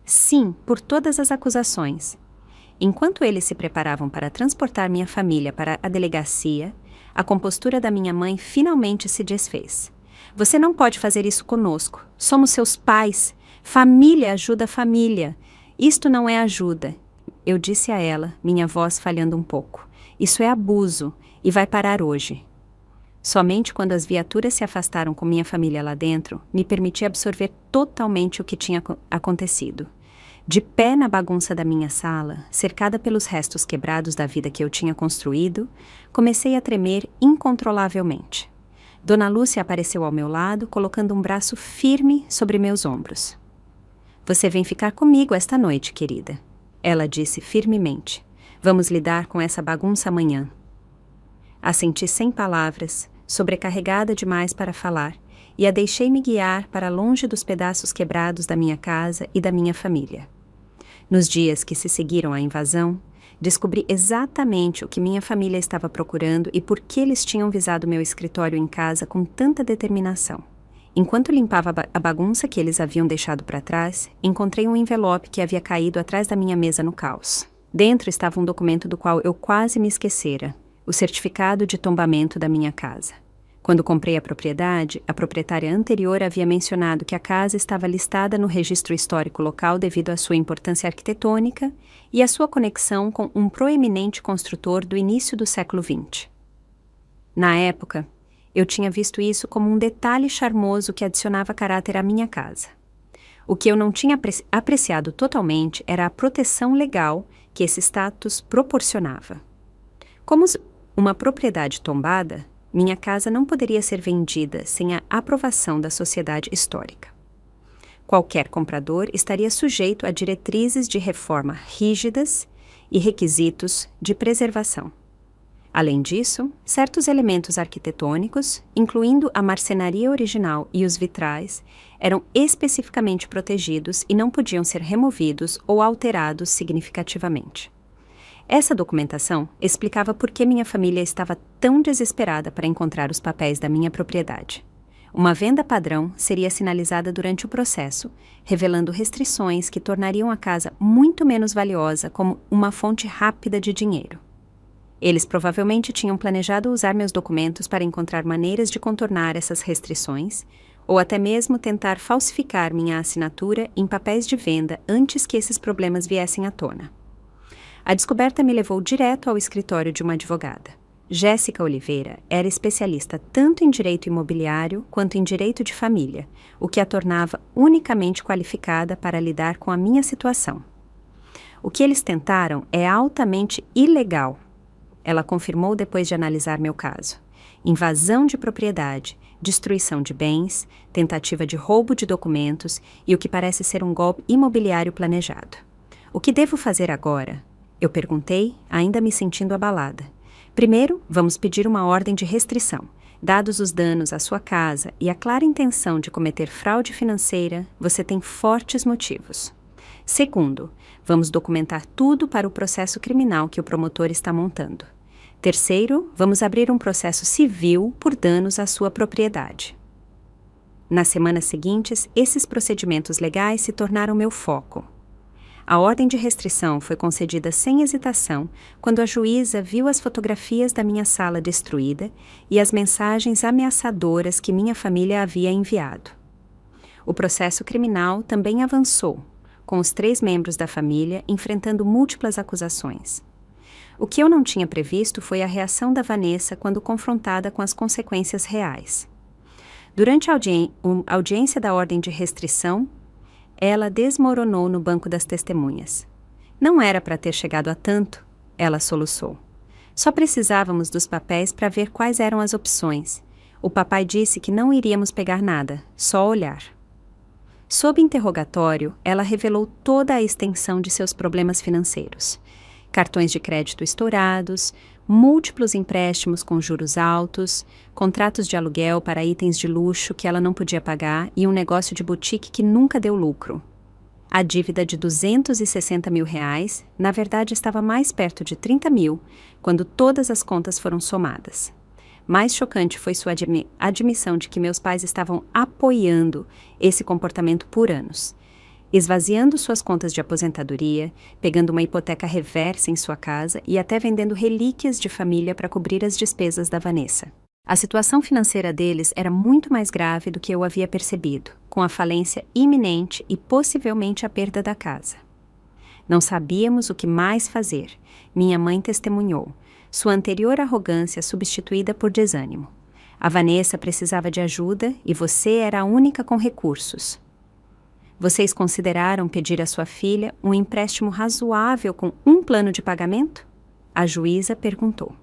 Sim, por todas as acusações. Enquanto eles se preparavam para transportar minha família para a delegacia, a compostura da minha mãe finalmente se desfez. Você não pode fazer isso conosco. Somos seus pais. Família ajuda a família. Isto não é ajuda. Eu disse a ela, minha voz falhando um pouco. Isso é abuso e vai parar hoje. Somente quando as viaturas se afastaram com minha família lá dentro, me permiti absorver totalmente o que tinha acontecido. De pé na bagunça da minha sala, cercada pelos restos quebrados da vida que eu tinha construído, comecei a tremer incontrolavelmente. Dona Lúcia apareceu ao meu lado, colocando um braço firme sobre meus ombros. Você vem ficar comigo esta noite, querida. Ela disse firmemente. Vamos lidar com essa bagunça amanhã. Assenti sem palavras, sobrecarregada demais para falar, e a deixei-me guiar para longe dos pedaços quebrados da minha casa e da minha família. Nos dias que se seguiram à invasão, descobri exatamente o que minha família estava procurando e por que eles tinham visado meu escritório em casa com tanta determinação. Enquanto limpava a bagunça que eles haviam deixado para trás, encontrei um envelope que havia caído atrás da minha mesa no caos. Dentro estava um documento do qual eu quase me esquecera, o certificado de tombamento da minha casa. Quando comprei a propriedade, a proprietária anterior havia mencionado que a casa estava listada no registro histórico local devido à sua importância arquitetônica e à sua conexão com um proeminente construtor do início do século XX. Na época, eu tinha visto isso como um detalhe charmoso que adicionava caráter à minha casa. O que eu não tinha apreciado totalmente era a proteção legal que esse status proporcionava. Como uma propriedade tombada, minha casa não poderia ser vendida sem a aprovação da sociedade histórica. Qualquer comprador estaria sujeito a diretrizes de reforma rígidas e requisitos de preservação. Além disso, certos elementos arquitetônicos, incluindo a marcenaria original e os vitrais, eram especificamente protegidos e não podiam ser removidos ou alterados significativamente. Essa documentação explicava por que minha família estava tão desesperada para encontrar os papéis da minha propriedade. Uma venda padrão seria sinalizada durante o processo, revelando restrições que tornariam a casa muito menos valiosa como uma fonte rápida de dinheiro. Eles provavelmente tinham planejado usar meus documentos para encontrar maneiras de contornar essas restrições, ou até mesmo tentar falsificar minha assinatura em papéis de venda antes que esses problemas viessem à tona. A descoberta me levou direto ao escritório de uma advogada. Jéssica Oliveira era especialista tanto em direito imobiliário quanto em direito de família, o que a tornava unicamente qualificada para lidar com a minha situação. O que eles tentaram é altamente ilegal. Ela confirmou depois de analisar meu caso. Invasão de propriedade, destruição de bens, tentativa de roubo de documentos e o que parece ser um golpe imobiliário planejado. O que devo fazer agora? Eu perguntei, ainda me sentindo abalada. Primeiro, vamos pedir uma ordem de restrição. Dados os danos à sua casa e a clara intenção de cometer fraude financeira, você tem fortes motivos. Segundo, vamos documentar tudo para o processo criminal que o promotor está montando. Terceiro, vamos abrir um processo civil por danos à sua propriedade. Nas semanas seguintes, esses procedimentos legais se tornaram meu foco. A ordem de restrição foi concedida sem hesitação quando a juíza viu as fotografias da minha sala destruída e as mensagens ameaçadoras que minha família havia enviado. O processo criminal também avançou, com os 3 membros da família enfrentando múltiplas acusações. O que eu não tinha previsto foi a reação da Vanessa quando confrontada com as consequências reais. Durante a audiência da ordem de restrição, ela desmoronou no banco das testemunhas. Não era para ter chegado a tanto, ela soluçou. Só precisávamos dos papéis para ver quais eram as opções. O papai disse que não iríamos pegar nada, só olhar. Sob interrogatório, ela revelou toda a extensão de seus problemas financeiros. Cartões de crédito estourados, múltiplos empréstimos com juros altos, contratos de aluguel para itens de luxo que ela não podia pagar e um negócio de boutique que nunca deu lucro. A dívida de R$260 mil, na verdade, estava mais perto de 30 mil, quando todas as contas foram somadas. Mais chocante foi sua admissão de que meus pais estavam apoiando esse comportamento por anos, esvaziando suas contas de aposentadoria, pegando uma hipoteca reversa em sua casa e até vendendo relíquias de família para cobrir as despesas da Vanessa. A situação financeira deles era muito mais grave do que eu havia percebido, com a falência iminente e possivelmente a perda da casa. Não sabíamos o que mais fazer, minha mãe testemunhou, sua anterior arrogância substituída por desânimo. A Vanessa precisava de ajuda e você era a única com recursos. Vocês consideraram pedir à sua filha um empréstimo razoável com um plano de pagamento? A juíza perguntou,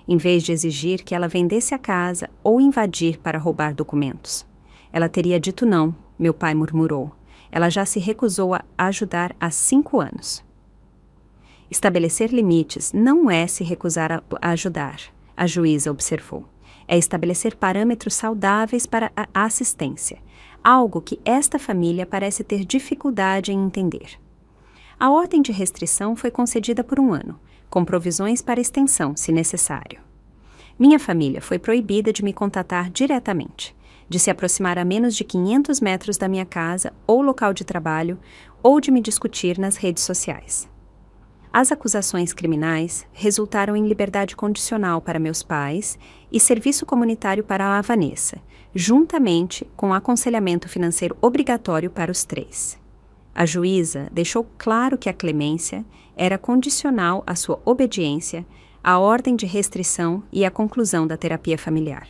em vez de exigir que ela vendesse a casa ou invadir para roubar documentos. Ela teria dito não, meu pai murmurou. Ela já se recusou a ajudar há 5 anos. Estabelecer limites não é se recusar a ajudar, a juíza observou. É estabelecer parâmetros saudáveis para a assistência, algo que esta família parece ter dificuldade em entender. A ordem de restrição foi concedida por 1 ano, com provisões para extensão, se necessário. Minha família foi proibida de me contatar diretamente, de se aproximar a menos de 500 metros da minha casa ou local de trabalho, ou de me discutir nas redes sociais. As acusações criminais resultaram em liberdade condicional para meus pais e serviço comunitário para a Vanessa, juntamente com aconselhamento financeiro obrigatório para os 3. A juíza deixou claro que a clemência era condicional à sua obediência, à ordem de restrição e à conclusão da terapia familiar.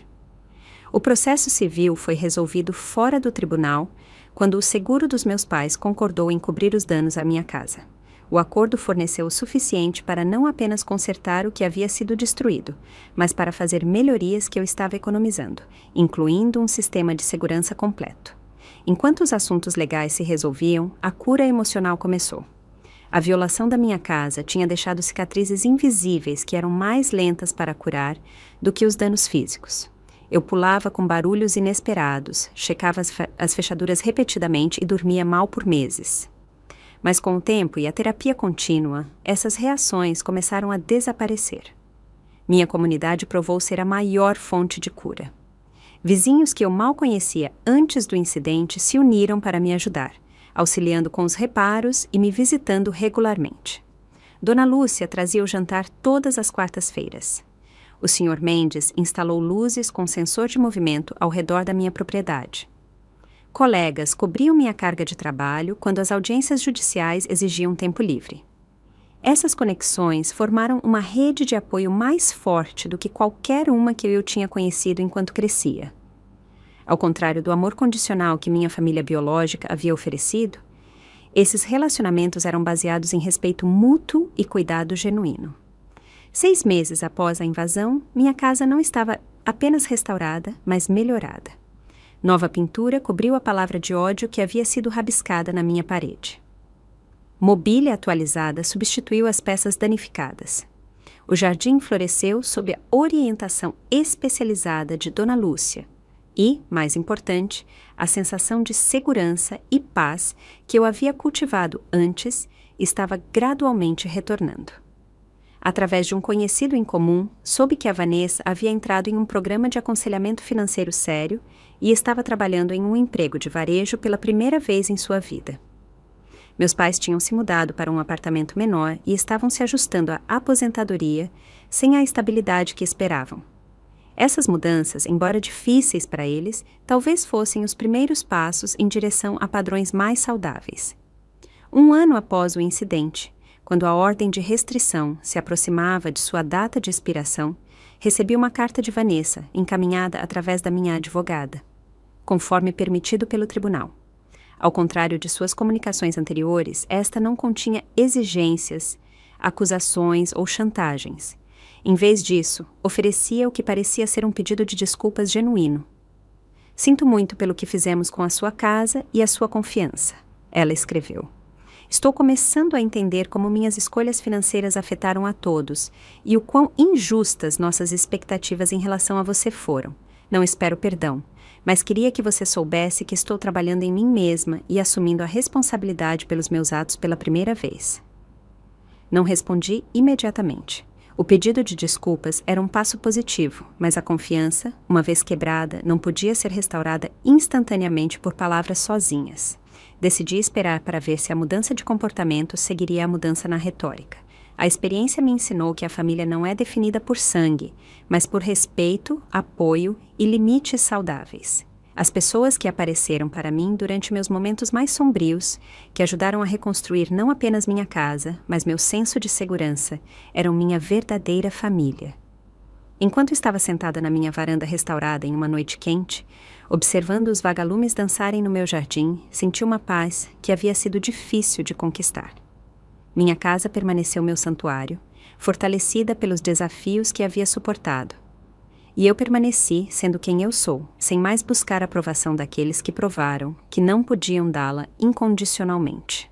O processo civil foi resolvido fora do tribunal quando o seguro dos meus pais concordou em cobrir os danos à minha casa. O acordo forneceu o suficiente para não apenas consertar o que havia sido destruído, mas para fazer melhorias que eu estava economizando, incluindo um sistema de segurança completo. Enquanto os assuntos legais se resolviam, a cura emocional começou. A violação da minha casa tinha deixado cicatrizes invisíveis que eram mais lentas para curar do que os danos físicos. Eu pulava com barulhos inesperados, checava as fechaduras repetidamente e dormia mal por meses. Mas com o tempo e a terapia contínua, essas reações começaram a desaparecer. Minha comunidade provou ser a maior fonte de cura. Vizinhos que eu mal conhecia antes do incidente se uniram para me ajudar, auxiliando com os reparos e me visitando regularmente. Dona Lúcia trazia o jantar todas as quartas-feiras. O Sr. Mendes instalou luzes com sensor de movimento ao redor da minha propriedade. Colegas cobriam minha carga de trabalho quando as audiências judiciais exigiam tempo livre. Essas conexões formaram uma rede de apoio mais forte do que qualquer uma que eu tinha conhecido enquanto crescia. Ao contrário do amor condicional que minha família biológica havia oferecido, Esses relacionamentos eram baseados em respeito mútuo e cuidado genuíno. 6 meses após a invasão, minha casa não estava apenas restaurada, mas melhorada. Nova pintura cobriu a palavra de ódio que havia sido rabiscada na minha parede. Mobília atualizada substituiu as peças danificadas. O jardim floresceu sob a orientação especializada de Dona Lúcia e, mais importante, a sensação de segurança e paz que eu havia cultivado antes estava gradualmente retornando. Através de um conhecido em comum, soube que a Vanessa havia entrado em um programa de aconselhamento financeiro sério e estava trabalhando em um emprego de varejo pela primeira vez em sua vida. Meus pais tinham se mudado para um apartamento menor e estavam se ajustando à aposentadoria sem a estabilidade que esperavam. Essas mudanças, embora difíceis para eles, talvez fossem os primeiros passos em direção a padrões mais saudáveis. 1 ano após o incidente, quando a ordem de restrição se aproximava de sua data de expiração, recebi uma carta de Vanessa, encaminhada através da minha advogada, conforme permitido pelo tribunal. Ao contrário de suas comunicações anteriores, esta não continha exigências, acusações ou chantagens. Em vez disso, oferecia o que parecia ser um pedido de desculpas genuíno. Sinto muito pelo que fizemos com a sua casa e a sua confiança, ela escreveu. Estou começando a entender como minhas escolhas financeiras afetaram a todos e o quão injustas nossas expectativas em relação a você foram. Não espero perdão, mas queria que você soubesse que estou trabalhando em mim mesma e assumindo a responsabilidade pelos meus atos pela primeira vez. Não respondi imediatamente. O pedido de desculpas era um passo positivo, mas a confiança, uma vez quebrada, não podia ser restaurada instantaneamente por palavras sozinhas. Decidi esperar para ver se a mudança de comportamento seguiria a mudança na retórica. A experiência me ensinou que a família não é definida por sangue, mas por respeito, apoio e limites saudáveis. As pessoas que apareceram para mim durante meus momentos mais sombrios, que ajudaram a reconstruir não apenas minha casa, mas meu senso de segurança, eram minha verdadeira família. Enquanto estava sentada na minha varanda restaurada em uma noite quente, observando os vagalumes dançarem no meu jardim, senti uma paz que havia sido difícil de conquistar. Minha casa permaneceu meu santuário, fortalecida pelos desafios que havia suportado. E eu permaneci sendo quem eu sou, sem mais buscar a aprovação daqueles que provaram que não podiam dá-la incondicionalmente.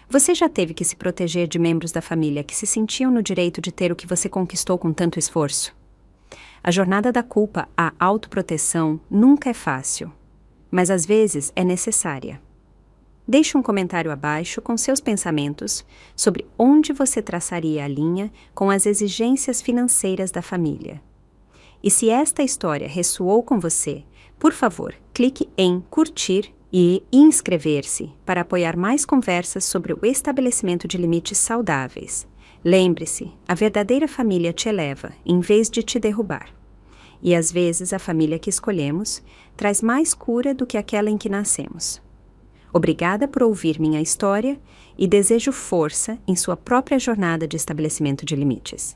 Você já teve que se proteger de membros da família que se sentiam no direito de ter o que você conquistou com tanto esforço? A jornada da culpa à autoproteção nunca é fácil, mas às vezes é necessária. Deixe um comentário abaixo com seus pensamentos sobre onde você traçaria a linha com as exigências financeiras da família. E se esta história ressoou com você, por favor, clique em curtir e inscrever-se para apoiar mais conversas sobre o estabelecimento de limites saudáveis. Lembre-se, a verdadeira família te eleva, em vez de te derrubar. E às vezes a família que escolhemos traz mais cura do que aquela em que nascemos. Obrigada por ouvir minha história e desejo força em sua própria jornada de estabelecimento de limites.